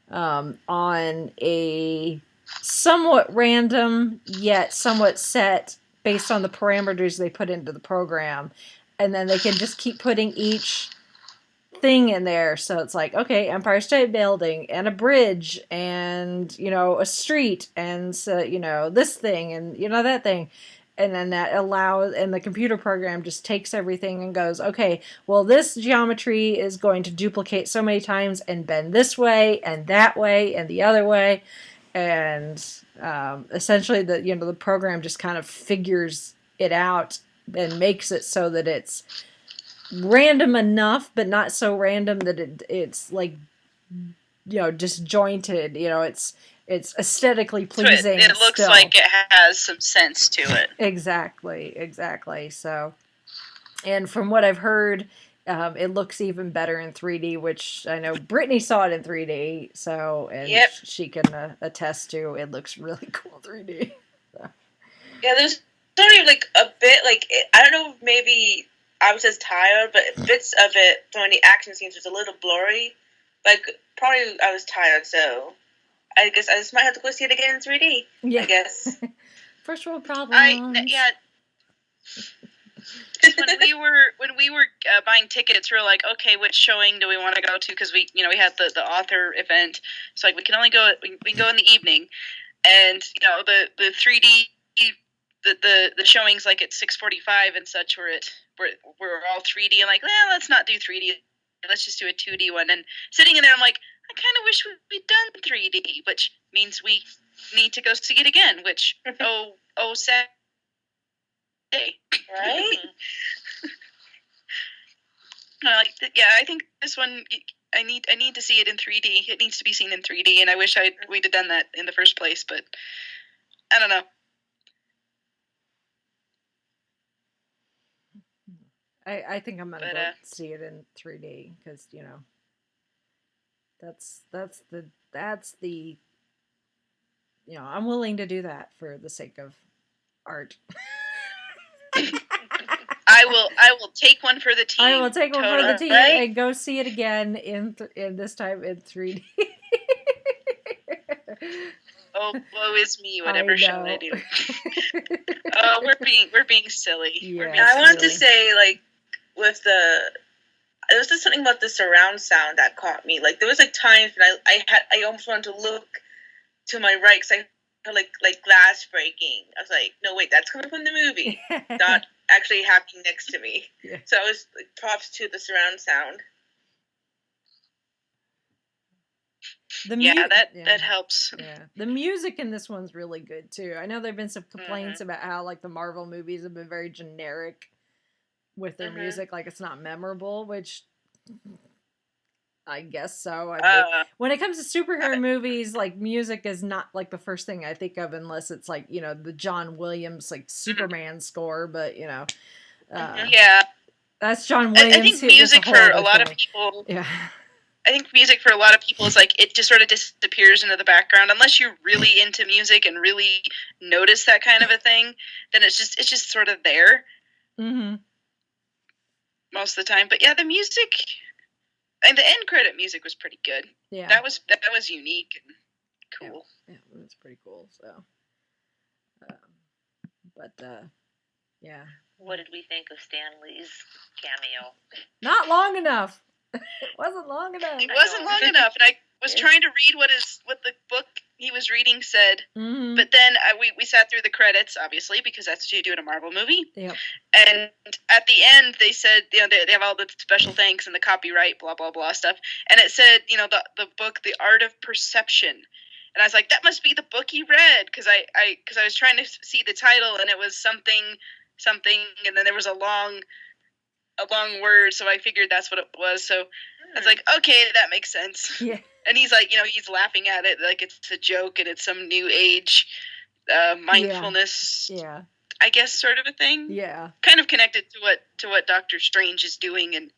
on a somewhat random yet somewhat set based on the parameters they put into the program, and then they can just keep putting each thing in there. So it's like, okay, Empire State Building and a bridge and a street and so this thing and that thing, and then that allows, and the computer program just takes everything and goes, okay, well, this geometry is going to duplicate so many times and bend this way and that way and the other way. And essentially the program just kind of figures it out and makes it so that it's random enough, but not so random that it's like, disjointed. It's aesthetically pleasing. It looks still. like it has some sense to it. Exactly. So, and from what I've heard, it looks even better in 3D, which I know Brittany saw it in 3D, so, and Yep. she can attest to. It looks really cool in 3D. So. Yeah, there's only like a bit, like, I don't know if maybe I was just tired, but bits of it during the action scenes was a little blurry. Like, probably I was tired, so I guess I just might have to go see it again in 3D. Yeah. I guess. First world problems. When we were buying tickets, we were like, okay, which showing do we want to go to? Because we had the author event, so like we can only go. We can go in the evening, and the 3D the showings like at 6:45 and such were all 3D. I'm like, let's not do 3D. Let's just do a 2D one. And sitting in there, I'm like, I kind of wish we'd done 3D, which means we need to go see it again. Which sad day, right? I think this one I need to see it in 3D. It needs to be seen in 3D, and I wish we'd have done that in the first place, but I don't know. I think I'm gonna go see it in 3D because that's the I'm willing to do that for the sake of art. I will take one for the team. I will take one for the team, right? and go see it again in this time in 3D. Oh, woe is me, whatever shall I do? We're being silly. Yeah, I wanted to say, like, with there was just something about the surround sound that caught me. Like, there was like times when I almost wanted to look to my right because I heard like glass breaking. I was like, no, wait, that's coming from the movie, not actually happening next to me. Yeah. So I was like, props to the surround sound. That helps. Yeah, the music in this one's really good too. I know there've been some complaints about how like the Marvel movies have been very generic with their music, like it's not memorable, which I guess so. I mean, when it comes to superhero movies, like music is not like the first thing I think of unless it's like the John Williams like Superman score, but that's John Williams. I think music for a lot of people. Yeah. I think music for a lot of people is like it just sort of disappears into the background unless you're really into music and really notice that kind of a thing. Then it's just sort of there. Mm-hmm. most of the time. But yeah, the music and the end credit music was pretty good. Yeah. That was unique and cool. Yeah, that's pretty cool. So, yeah. What did we think of Stan Lee's cameo? Not long enough. It wasn't long enough. It wasn't long enough, and I was trying to read what the book he was reading said. Mm-hmm. But then we sat through the credits, obviously, because that's what you do in a Marvel movie. Yep. And at the end, they said, they have all the special thanks and the copyright, blah, blah, blah stuff. And it said, the book, The Art of Perception. And I was like, that must be the book he read, because I was trying to see the title, and it was something, and then there was a long word, so I figured that's what it was. So I was like, okay, that makes sense. Yeah. And he's like, he's laughing at it like it's a joke and it's some new age mindfulness, Yeah. I guess, sort of a thing. Yeah. Kind of connected to what Doctor Strange is doing in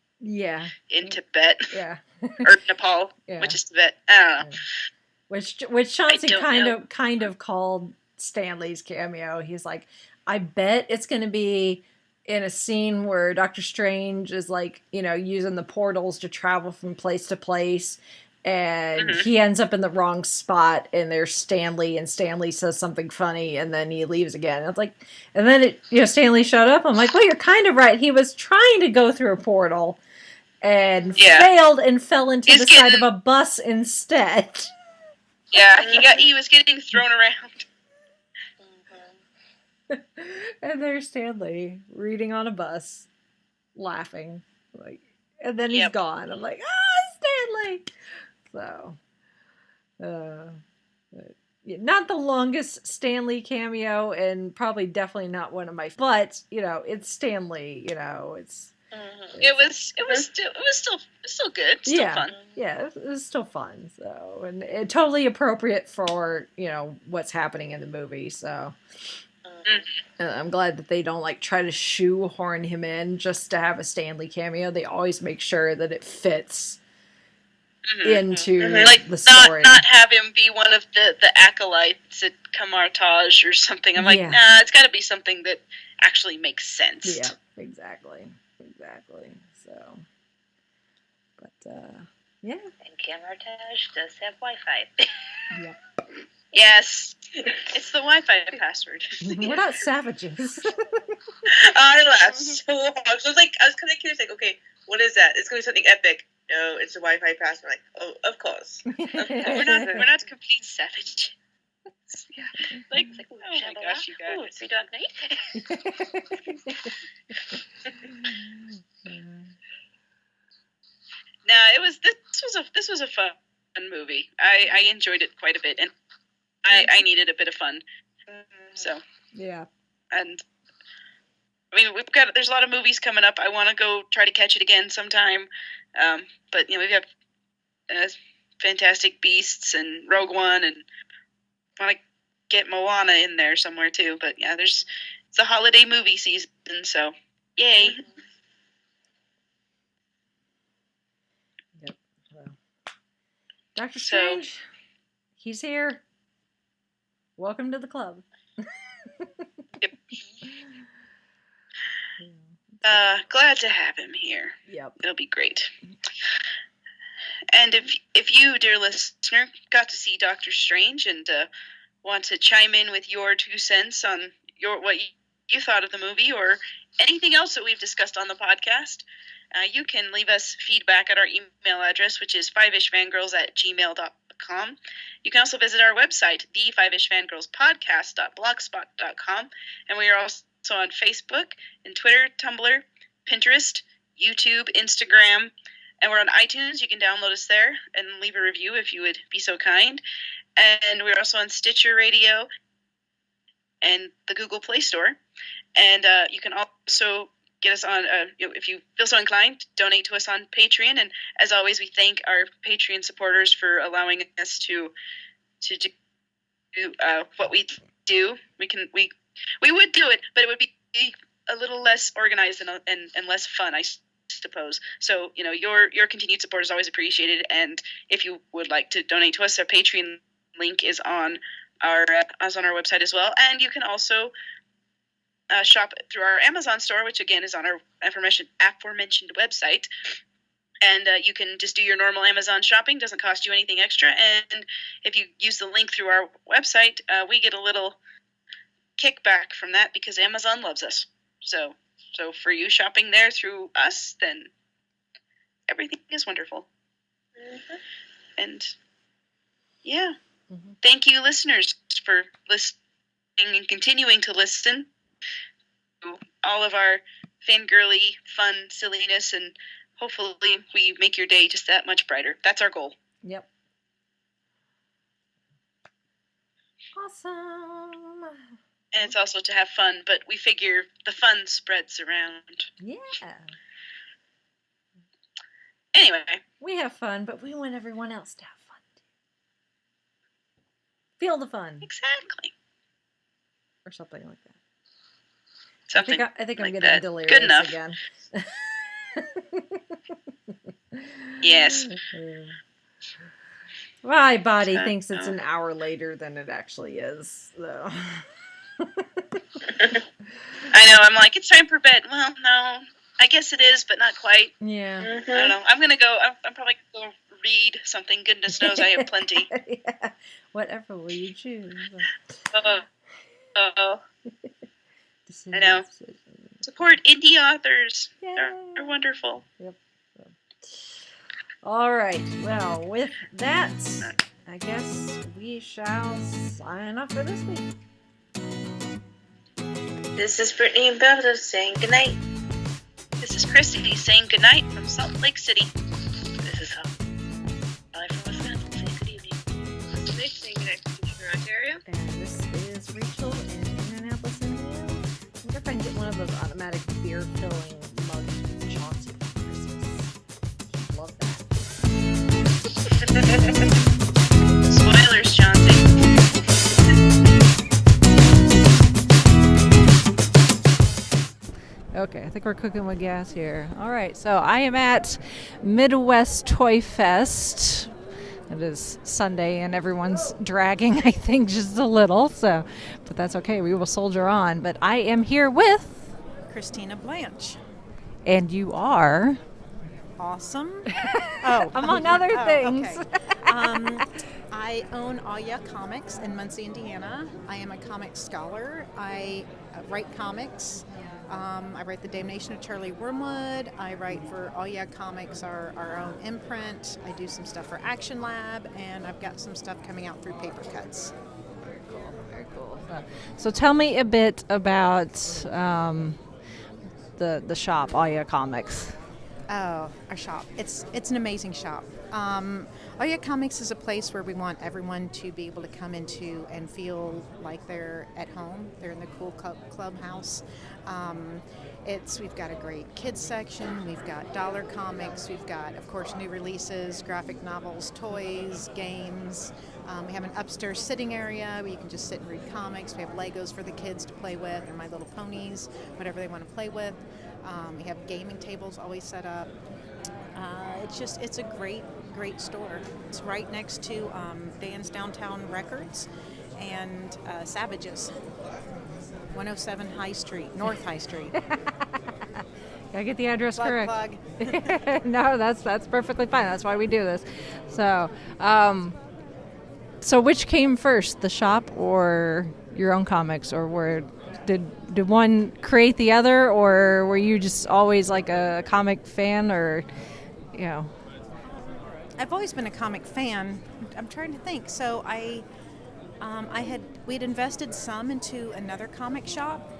Tibet. Yeah. Or Nepal, Yeah. which is Tibet. I don't know. Which Chauncey don't kind of called Stan Lee's cameo. He's like, I bet it's going to be in a scene where Doctor Strange is like, using the portals to travel from place to place, and he ends up in the wrong spot, and there's Stanley, and Stanley says something funny, and then he leaves again. And it's like, and then Stanley showed up. I'm like, well, you're kind of right. He was trying to go through a portal and failed and fell into the side of a bus instead. Yeah, he was getting thrown around. And there's Stanley reading on a bus, laughing, and then he's gone. I'm like, Stanley. So, not the longest Stanley cameo, and probably definitely not one of my. But it's Stanley. It's. It was still good. Still fun. Yeah, it was still fun. So, and totally appropriate for what's happening in the movie. So. I'm glad that they don't try to shoehorn him in just to have a Stanley cameo. They always make sure that it fits into the story. Not have him be one of the acolytes at Kamartaj or something. I'm like, nah, it's got to be something that actually makes sense. Yeah, exactly. So, but yeah. And Kamartaj does have Wi-Fi. Yeah. Yes, it's the Wi-Fi password. We're not savages. I laughed so hard. So I was kind of curious, okay, what is that? It's going to be something epic. No, it's a Wi-Fi password. Oh, of course. We're not complete savages. Yeah. Oh my gosh, you guys. Oh, it's the Dark Knight. No, this was a fun movie. I enjoyed it quite a bit, and I needed a bit of fun. So yeah, and I mean there's a lot of movies coming up. I want to go try to catch it again sometime. But we have Fantastic Beasts and Rogue One, and want to get Moana in there somewhere too. But yeah, it's a holiday movie season, so yay. Yep. Well, Doctor Strange, he's here. Welcome to the club. Yep. Glad to have him here. Yep. It'll be great. And if you, dear listener, got to see Doctor Strange and want to chime in with your 2 cents on what you thought of the movie or anything else that we've discussed on the podcast, you can leave us feedback at our email address, which is 5ishfangirls@gmail.com. You can also visit our website, the5ishfangirlspodcast.blogspot.com, and we are also on Facebook and Twitter, Tumblr, Pinterest, YouTube, Instagram, and we're on iTunes. You can download us there and leave a review if you would be so kind. And we're also on Stitcher Radio and the Google Play Store. And you can also get us on, if you feel so inclined, donate to us on Patreon. And as always, we thank our Patreon supporters for allowing us to do what we do. We would do it, but it would be a little less organized and less fun, I suppose. So, your continued support is always appreciated. And if you would like to donate to us, our Patreon link is on our website as well. And you can also shop through our Amazon store, which again is on our aforementioned website. And you can just do your normal Amazon shopping. Doesn't cost you anything extra. And if you use the link through our website, we get a little kickback from that because Amazon loves us. So for you shopping there through us, then everything is wonderful. Mm-hmm. And yeah, Thank you, listeners, for listening and continuing to listen to all of our fangirly fun silliness, and hopefully we make your day just that much brighter. That's our goal. Yep. Awesome. And it's also to have fun, but we figure the fun spreads around. Yeah. Anyway. We have fun, but we want everyone else to have fun too. Feel the fun. Exactly. Or something like that. Something I think I'm like getting that. delirious Good enough. again. Yes. My body thinks it's an hour later than it actually is, though. I know, I'm like, it's time for bed. Well, no, I guess it is, but not quite. Yeah. Mm-hmm. I don't know. I'm probably going to go read something. Goodness knows I have plenty. Yeah. Whatever will you choose? I know. Support indie authors. They're wonderful. Yep. All right. Well, with that, I guess we shall sign off for this week. This is Brittany and Bev saying goodnight. This is Chrissy saying goodnight from Salt Lake City. This is Holly from Wisconsin saying good evening. This is Nick saying goodnight from Kitchener, Ontario. And this is Rachel in Indianapolis, Indiana. I'm going to get one of those automatic beer filling mugs with Chauncey for Christmas. Love that. Spoilers, Chauncey. Okay, I think we're cooking with gas here. All right, so I am at Midwest Toy Fest. It is Sunday, and everyone's dragging, I think, just a little. So, but that's okay. We will soldier on. But I am here with Christina Blanche. And you are Awesome. among other things. Okay. I own Aya Comics in Muncie, Indiana. I am a comics scholar. I write comics. I write The Damnation of Charlie Wormwood. I write for Aya Comics, our own imprint. I do some stuff for Action Lab, and I've got some stuff coming out through Paper Cuts. Very cool. Very cool. So tell me a bit about the shop, Aya Comics. Oh, our shop. It's an amazing shop. Aya Comics is a place where we want everyone to be able to come into and feel like they're at home. They're in the cool clubhouse. We've got a great kids section. We've got dollar comics. We've got, of course, new releases, graphic novels, toys, games. We have an upstairs sitting area where you can just sit and read comics. We have Legos for the kids to play with, or My Little Ponies, whatever they want to play with. We have gaming tables always set up. It's a great store. It's right next to Dan's Downtown Records and Savages. 107 North High Street. Gotta get the address correct. Plug. No, that's perfectly fine. That's why we do this. So, so which came first, the shop or your own comics, or did one create the other, or were you just always like a comic fan, or you know? I've always been a comic fan. I'm trying to think. So we'd invested some into another comic shop.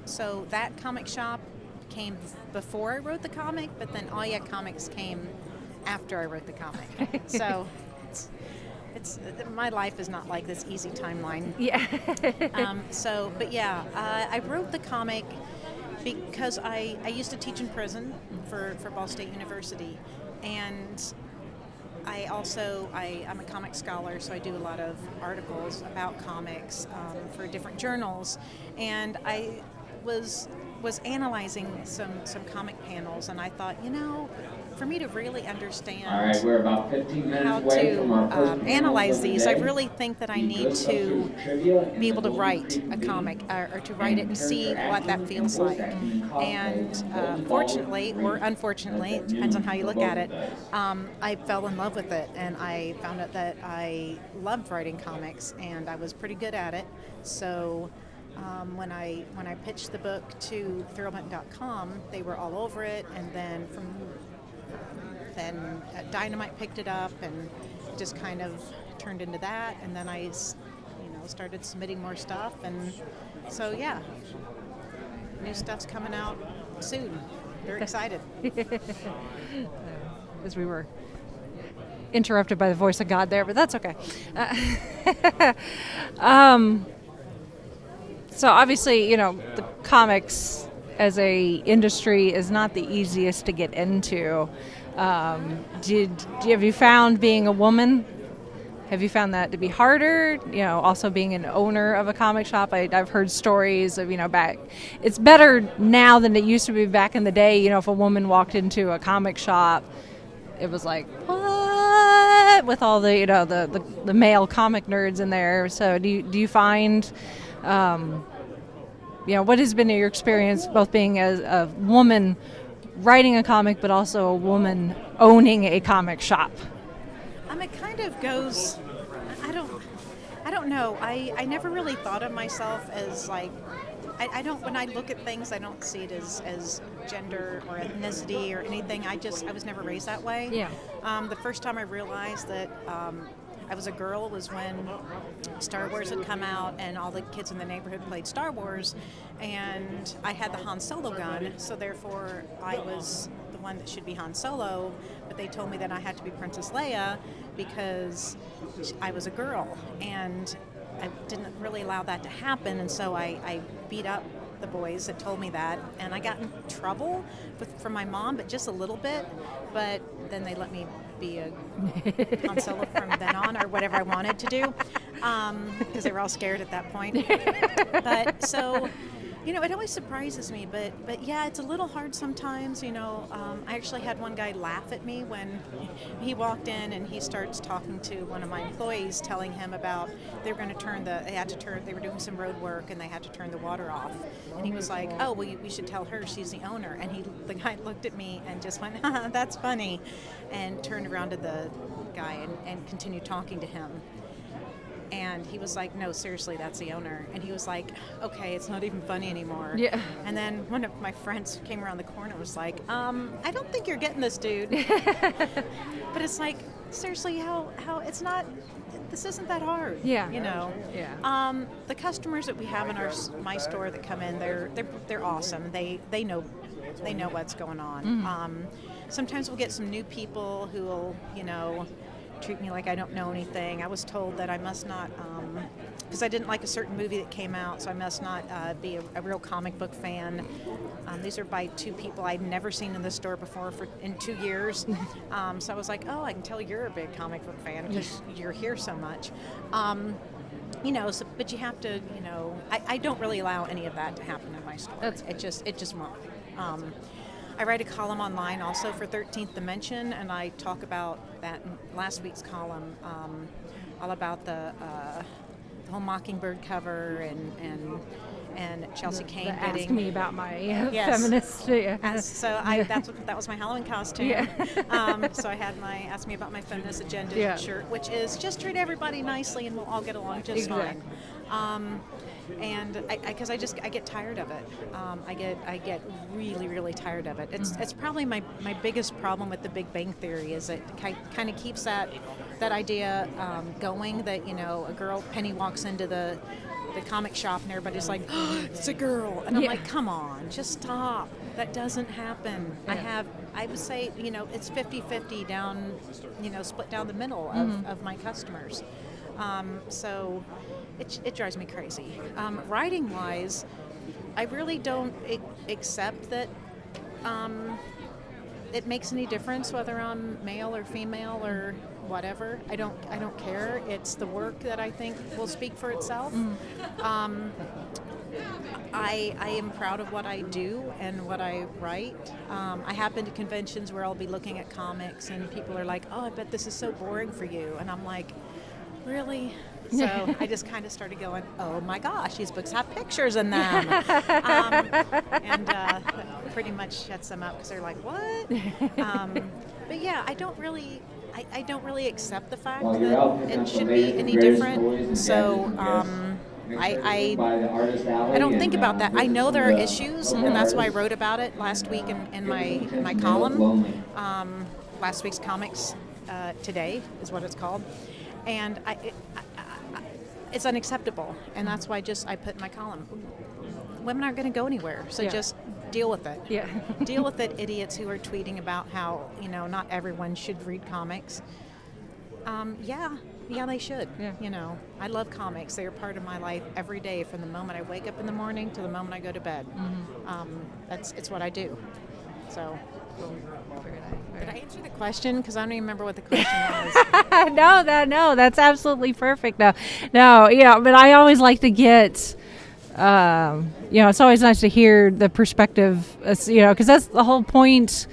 So that comic shop came before I wrote the comic, but then Aya Comics came after I wrote the comic. So it's my life is not like this easy timeline. Yeah. I wrote the comic because I used to teach in prison for Ball State University, and I'm a comic scholar, so I do a lot of articles about comics for different journals, and I was analyzing some comic panels, and I thought, for me to really understand All right, we're about 15 minutes how away from our to first analyze panel for these, I today. really think that I The need to Ghostbusters trivia in be the able to Golden write Creek a Movie comic or to write it and see character what that acting feels and voice like. acting and cosplay And from Golden fortunately Ball or Ring. unfortunately, it That's depends on new how you for look both at of it, those. I fell in love with it, and I found out that I loved writing comics, and I was pretty good at it. So when I pitched the book to thrillbutton.com, they were all over it, and then Dynamite picked it up and just kind of turned into that, and then I started submitting more stuff, and so yeah, new stuff's coming out soon. Very excited. As we were interrupted by the voice of God there, but that's okay. So obviously, the comics as a industry is not the easiest to get into. Have you found being a woman? Have you found that to be harder? Also being an owner of a comic shop. I've heard stories of, back. It's better now than it used to be back in the day. If a woman walked into a comic shop, it was like, what? With all the, the male comic nerds in there. So do you find, what has been your experience both being a woman writing a comic, but also a woman owning a comic shop? It kind of goes, I don't know. I never really thought of myself as like, I don't, when I look at things, I don't see it as gender or ethnicity or anything. I was never raised that way. Yeah. The first time I realized that I was a girl was when Star Wars had come out and all the kids in the neighborhood played Star Wars, and I had the Han Solo gun, so therefore I was the one that should be Han Solo, but they told me that I had to be Princess Leia because I was a girl, and I didn't really allow that to happen, and so I beat up the boys that told me that, and I got in trouble from my mom, but just a little bit, but then they let me be a Han Solo from then on, or whatever I wanted to do, because they were all scared at that point. But so, it always surprises me, but yeah, it's a little hard sometimes. I actually had one guy laugh at me when he walked in and he starts talking to one of my employees, telling him about they were doing some road work and they had to turn the water off, and he was like, oh, well, we should tell her she's the owner, and the guy looked at me and just went, that's funny, and turned around to the guy and continued talking to him. And he was like, no, seriously, that's the owner. And he was like, okay, it's not even funny anymore. Yeah. And then one of my friends came around the corner and was like, I don't think you're getting this, dude. But it's like, seriously, how it's not, this isn't that hard. Yeah. Yeah. The customers that we have in my store that come in, they're awesome. They know what's going on. Mm-hmm. Sometimes we'll get some new people who will, treat me like I don't know anything. I was told that I must not, because I didn't like a certain movie that came out, so I must not be a real comic book fan. These are by two people I'd never seen in the store before in 2 years. So I was like, oh, I can tell you're a big comic book fan because you're here so much. But you have to, I don't really allow any of that to happen in my store. It just won't. I write a column online also for 13th Dimension, and I talk about that in last week's column, all about the whole Mockingbird cover and Chelsea Kane getting... Ask me about my feminist... Yeah. So that was my Halloween costume. Yeah. So I had ask me about my feminist agenda shirt, which is just treat everybody nicely and we'll all get along just fine. And because I get tired of it. I get really, really tired of it. It's probably my biggest problem with the Big Bang Theory is it kind of keeps that idea going that, a girl, Penny, walks into the comic shop and everybody's like, oh, it's a girl. And I'm like, come on, just stop. That doesn't happen. Yeah. I would say, it's 50-50 down, split down the middle of my customers. So it drives me crazy. Writing-wise, I really don't accept that it makes any difference whether I'm male or female or whatever. I don't care. It's the work that I think will speak for itself. I am proud of what I do and what I write. I have been to conventions where I'll be looking at comics and people are like, "Oh, I bet this is so boring for you," and I'm like, "Really?" So I just kind of started going, "Oh my gosh, these books have pictures in them," and pretty much shuts them up because they're like, "What?" But yeah, I don't really accept the fact that it should be any different. So I don't think about that. I know there are issues, and that's why I wrote about it last week in my column. Last week's Comics Today is what it's called, and it's unacceptable, and that's why I put in my column, women aren't going to go anywhere, so just deal with it. Yeah. Deal with it, idiots who are tweeting about how, not everyone should read comics. Yeah, they should. Yeah. I love comics. They are part of my life every day, from the moment I wake up in the morning to the moment I go to bed. It's what I do. So, did I answer the question? Because I don't even remember what the question was. No, that's absolutely perfect. No, but I always like to get, it's always nice to hear the perspective, because that's the whole point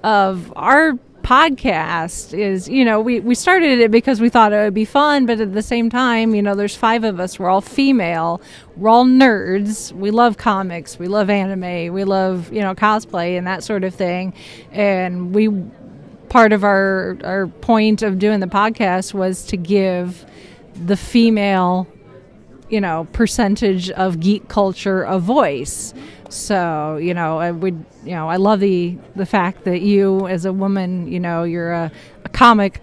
of our podcast is, we started it because we thought it would be fun, but at the same time, there's 5 of us. We're all female. We're all nerds. We love comics. We love anime. We love, cosplay and that sort of thing. And part of our point of doing the podcast was to give the female, percentage of geek culture a voice. So, I love the fact that you, as a woman, you're a comic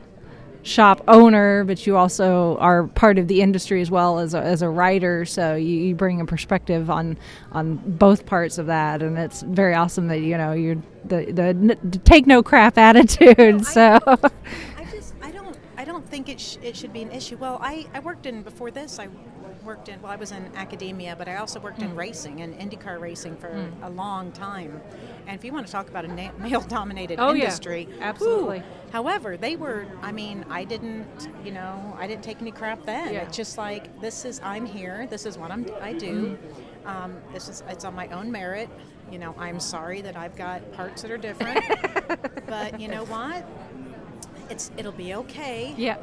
shop owner, but you also are part of the industry as well as a writer. So you bring a perspective on both parts of that, and it's very awesome that you're the take no crap attitude. I don't think it should be an issue. Well, I worked before this. I was in academia, but I also worked in racing and IndyCar racing for a long time. And if you want to talk about a male-dominated industry, absolutely. However, they were. I didn't take any crap then. Yeah. It's just like, I'm here. This is what I do. It's on my own merit. I'm sorry that I've got parts that are different, but you know what? It'll be okay. Yeah.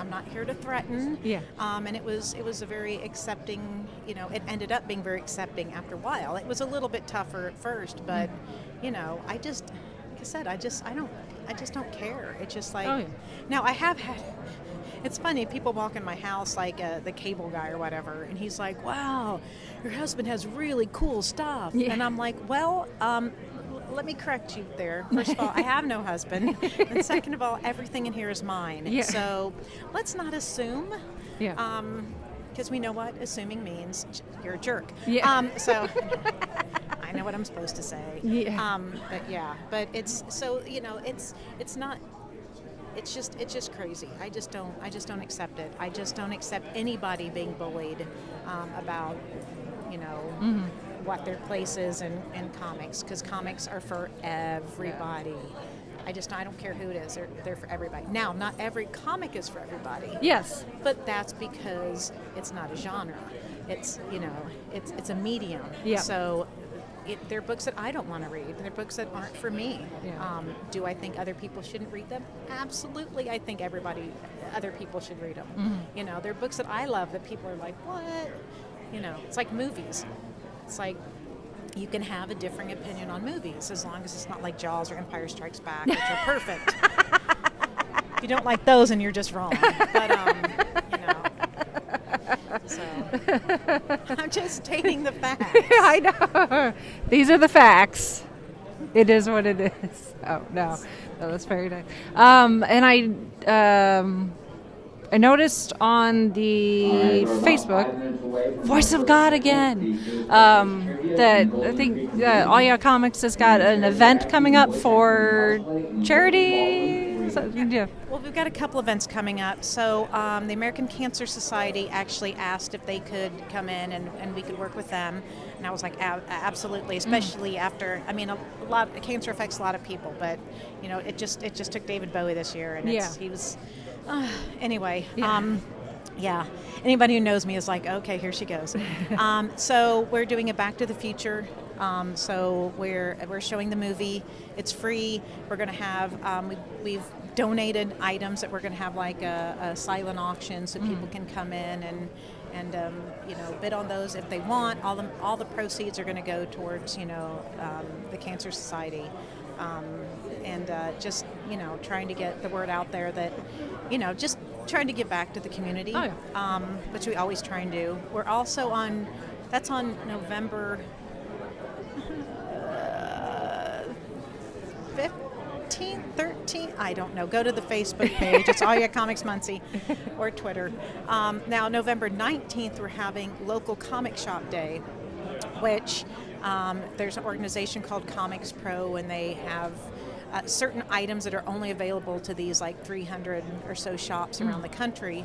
I'm not here to threaten. Yeah. And it was a very accepting. It ended up being very accepting after a while. It was a little bit tougher at first, but I just, like I said, I just don't care. It's just like, now I have had. It's funny, people walk in my house like the cable guy or whatever, and he's like, "Wow, your husband has really cool stuff." Yeah. And I'm like, "Well, let me correct you there. First of all, I have no husband. And second of all, everything in here is mine. Yeah. So let's not assume. Yeah. Because we know what assuming means. You're a jerk. Yeah. So I know what I'm supposed to say. Yeah. But it's so, it's not. It's just crazy. I just don't accept it. I just don't accept anybody being bullied about, what their place is in comics, because comics are for everybody. I don't care who it is. They're for everybody. Now, not every comic is for everybody. Yes. But that's because it's not a genre. It's it's a medium. Yeah. So they're books that I don't want to read. They're books that aren't for me. Yeah. Do I think other people shouldn't read them? Absolutely. I think other people should read them. Mm-hmm. They're books that I love that people are like, what? It's like movies. It's like, you can have a differing opinion on movies as long as it's not like Jaws or Empire Strikes Back, which are perfect. If you don't like those, and you're just wrong. But, so I'm just stating the facts. I know. These are the facts. It is what it is. Oh, no, that's very nice. And I noticed on the Facebook, Voice of God again, that I think All Yeah Comics has got an event coming up for charity. Yeah. Well, we've got a couple events coming up. So the American Cancer Society actually asked if they could come in and we could work with them. And I was like, absolutely, especially after, I mean, a lot cancer affects a lot of people, but, you know, it just took David Bowie this year. And he was, anyway. Yeah. Anybody who knows me is like, okay, here she goes. So we're doing a Back to the Future. So we're showing the movie. It's free. We're going to have we've donated items that we're going to have like a silent auction, so people can come in and you know, bid on those if they want. All the proceeds are going to go towards, you know, the Cancer Society. And just, you know, trying to get the word out there that, you know, just trying to give back to the community, which we always try and do. We're also that's on November 15th, 13th, I don't know. Go to the Facebook page. It's All Ya Comics Muncie, or Twitter. Now, November 19th, we're having Local Comic Shop Day, which there's an organization called Comics Pro, and they have certain items that are only available to these like 300 or so shops around the country.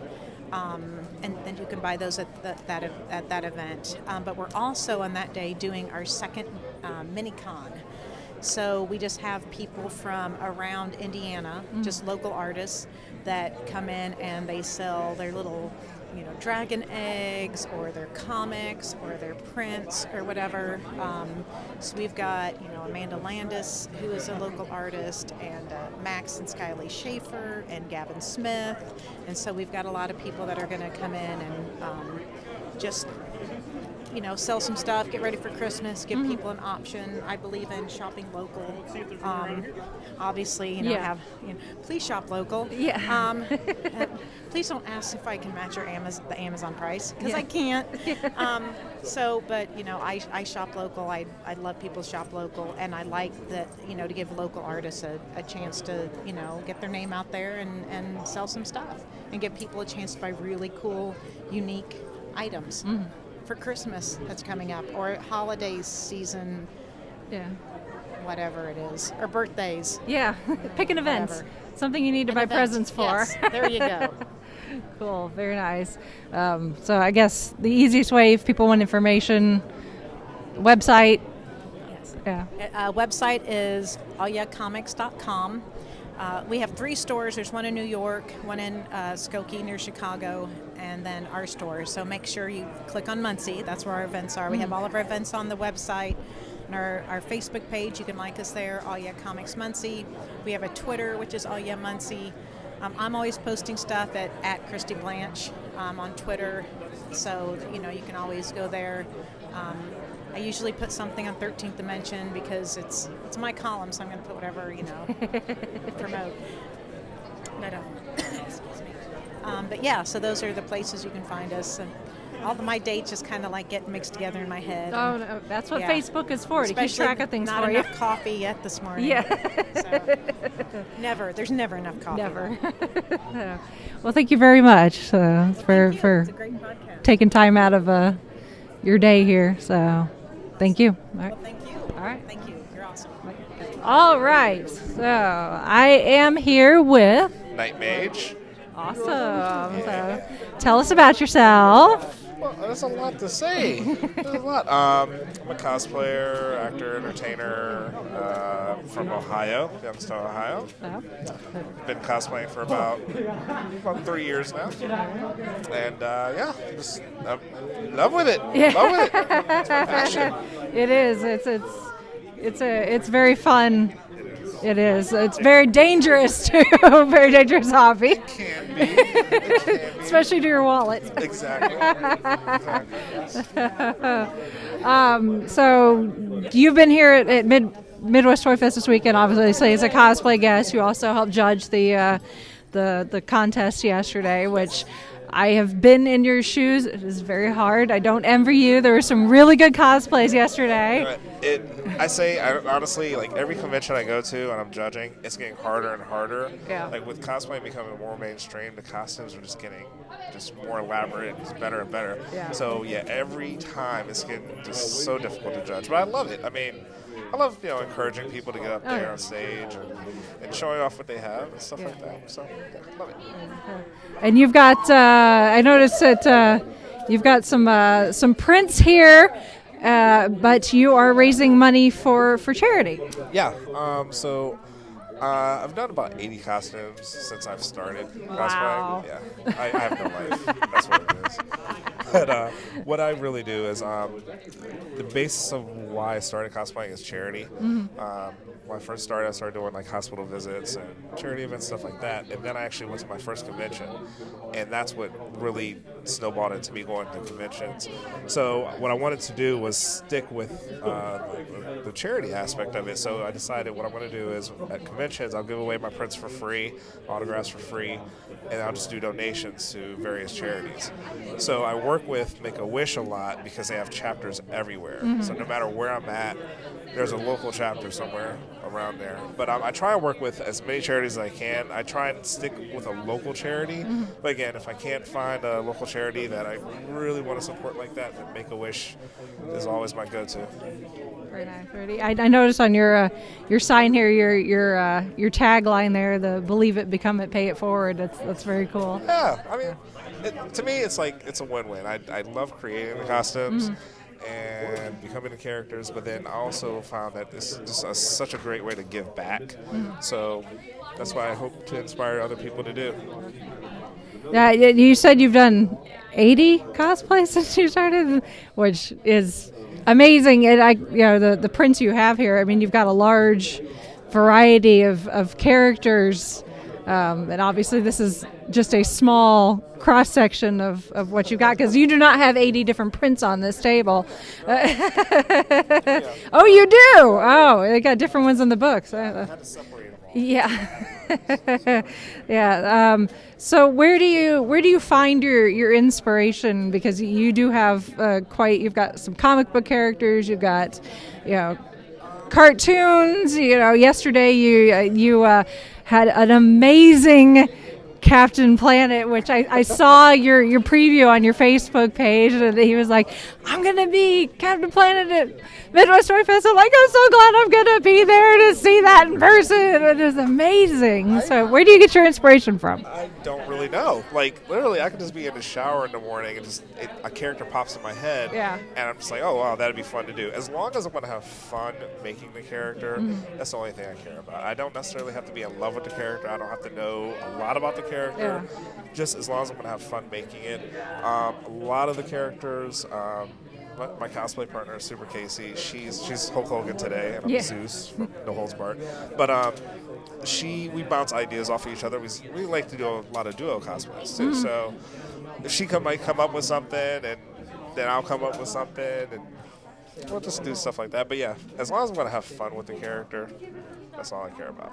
And then you can buy those at that event. But we're also on that day doing our second mini-con. So we just have people from around Indiana, just local artists, that come in and they sell their little, you know, dragon eggs or their comics or their prints or whatever. So we've got, you know, Amanda Landis, who is a local artist, and Max and Skylee Schaefer and Gavin Smith. And so we've got a lot of people that are going to come in and just, you know, sell some stuff, get ready for Christmas, give people an option. I believe in shopping local. Obviously, you know, please shop local. Yeah. Please don't ask if I can match the Amazon price, because I can't. But, you know, I shop local. I love people shop local, and I like that, you know, to give local artists a chance to, you know, get their name out there and sell some stuff, and give people a chance to buy really cool, unique items. For Christmas that's coming up, or holiday season, whatever it is, or birthdays. Yeah, pick an event, something you need to buy presents for. Yes, there you go. Cool, very nice. So I guess the easiest way, if people want information, website. Yes. Yeah. Website is allyacomics.com. We have 3 stores. There's one in New York, one in Skokie near Chicago, and then our store. So make sure you click on Muncie. That's where our events are. We have all of our events on the website. And our Facebook page, you can like us there, All Ya Comics Muncie. We have a Twitter, which is All Ya Muncie. I'm always posting stuff at Christy Blanche on Twitter. So, you know, you can always go there. I usually put something on 13th Dimension because it's my column, so I'm going to put whatever, you know, promote. But, excuse me. But yeah, so those are the places you can find us. And all my dates just kind of like get mixed together in my head. Oh, no, that's what Facebook is for, to keep track of things for you. Not enough coffee yet this morning. Yeah. There's never enough coffee. Never. Well, thank you very much for It's a great podcast. taking time out of your day here. So thank you. All right. Well, thank you. All right. Thank you. You're awesome. All right. So I am here with Knightmage. Awesome. So tell us about yourself. Well, there's a lot to say. There's a lot. I'm a cosplayer, actor, entertainer from Ohio, Youngstown, Ohio. Been cosplaying for about 3 years now. And just in love with it. Yeah. Love with it. It's my passion. It is. It's very fun. It is. It's very dangerous too. Very dangerous hobby. It can be. Especially to your wallet. Exactly. So you've been here at Midwest Toy Fest this weekend, obviously, as a cosplay guest. You also helped judge the contest yesterday, which I have been in your shoes. It is very hard. I don't envy you. There were some really good cosplays yesterday. I honestly, like every convention I go to and I'm judging, it's getting harder and harder. Yeah. Like with cosplay becoming more mainstream, the costumes are just getting more elaborate, it's better and better. Yeah. So yeah, every time it's getting just so difficult to judge. But I love it. I mean, I love encouraging people to get up there on stage and showing off what they have and stuff like that. So love it. And you've got I noticed that you've got some prints here, but you are raising money for charity. Yeah. So I've done about 80 costumes since I've started cosplaying. Yeah. I have no life. That's what it is. But what I really do is the basis of why I started cosplaying is charity. When I first started, I started doing like hospital visits and charity events, stuff like that. And then I actually went to my first convention. And that's what really snowballed into me going to conventions. So what I wanted to do was stick with the charity aspect of it. So I decided what I'm going to do is at conventions, I'll give away my prints for free, autographs for free, and I'll just do donations to various charities. So I work with Make-A-Wish a lot because they have chapters everywhere. So no matter where I'm at, there's a local chapter somewhere around there. But I try and work with as many charities as I can. I try and stick with a local charity. But again, if I can't find a local charity that I really want to support like that, then Make-A-Wish is always my go-to. Very nice. I noticed on your sign here, your tagline there, the "Believe it, become it, pay it forward." That's very cool. Yeah, I mean, to me, it's like it's a win-win. I love creating the costumes and becoming the characters, but then I also found that this is such a great way to give back. So that's why I hope to inspire other people to do. Yeah, you said you've done 80 cosplays since you started, which is amazing. And the prints you have here, I mean, you've got a large variety of characters, and obviously this is just a small cross section of what you've got, because you do not have 80 different prints on this table. Oh, you do? Oh, they got different ones in the books. Yeah. Yeah. So where do you find your inspiration? Because you do have you've got some comic book characters, you've got cartoons. Yesterday you had an amazing Captain Planet, which I saw your preview on your Facebook page, and he was like, "I'm gonna be Captain Planet at Midwest Toy Fest." I'm like, "I'm so glad I'm gonna be there to see that in person." It is amazing. So where do you get your inspiration from? I don't really know. Like, literally, I could just be in the shower in the morning and a character pops in my head, and I'm just like, "Oh wow, that'd be fun to do." As long as I'm gonna have fun making the character, that's the only thing I care about. I don't necessarily have to be in love with the character. I don't have to know a lot about the character. Just as long as I'm going to have fun making it. A lot of the characters, my cosplay partner, Super Casey, she's Hulk Hogan today, and I'm Zeus from No Holds Barred. But we bounce ideas off of each other. We like to do a lot of duo cosplays too. So if she might come up with something, and then I'll come up with something, and we'll just do stuff like that. But yeah, as long as I'm going to have fun with the character, that's all I care about.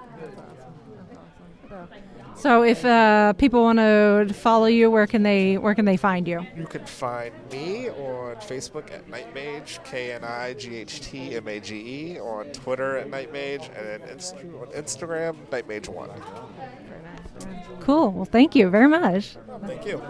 So if people want to follow you, where can they find you? You can find me on Facebook at Knightmage, KNIGHTMAGE, on Twitter at Knightmage, and then on Instagram, Knightmage1. Cool. Well, thank you very much. Thank you.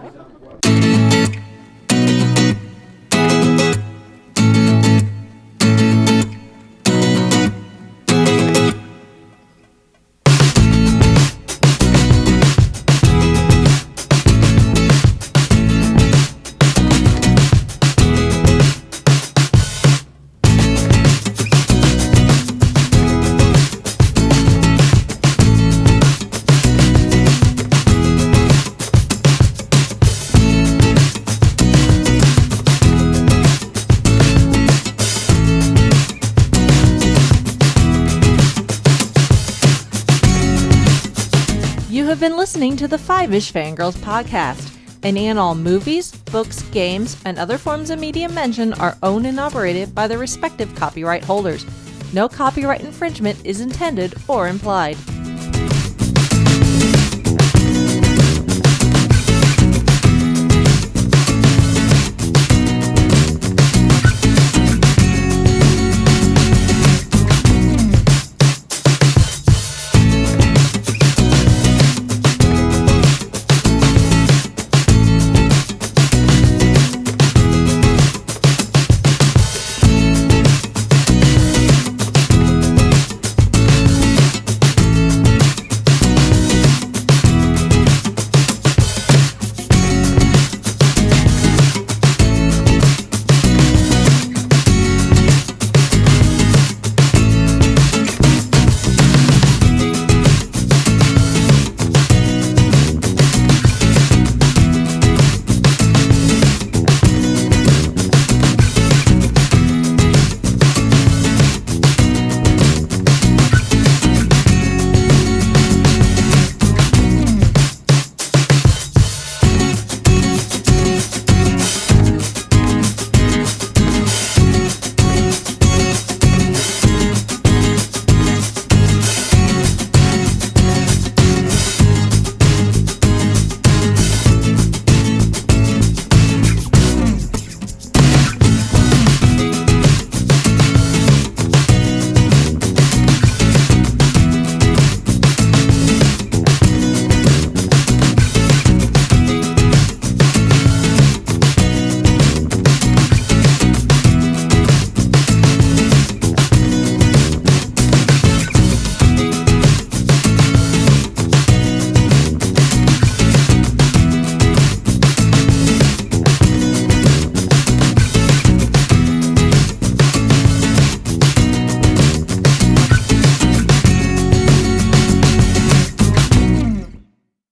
Been listening to the Five-ish Fangirls podcast. Any and all movies, books, games, and other forms of media mentioned are owned and operated by the respective copyright holders. No copyright infringement is intended or implied.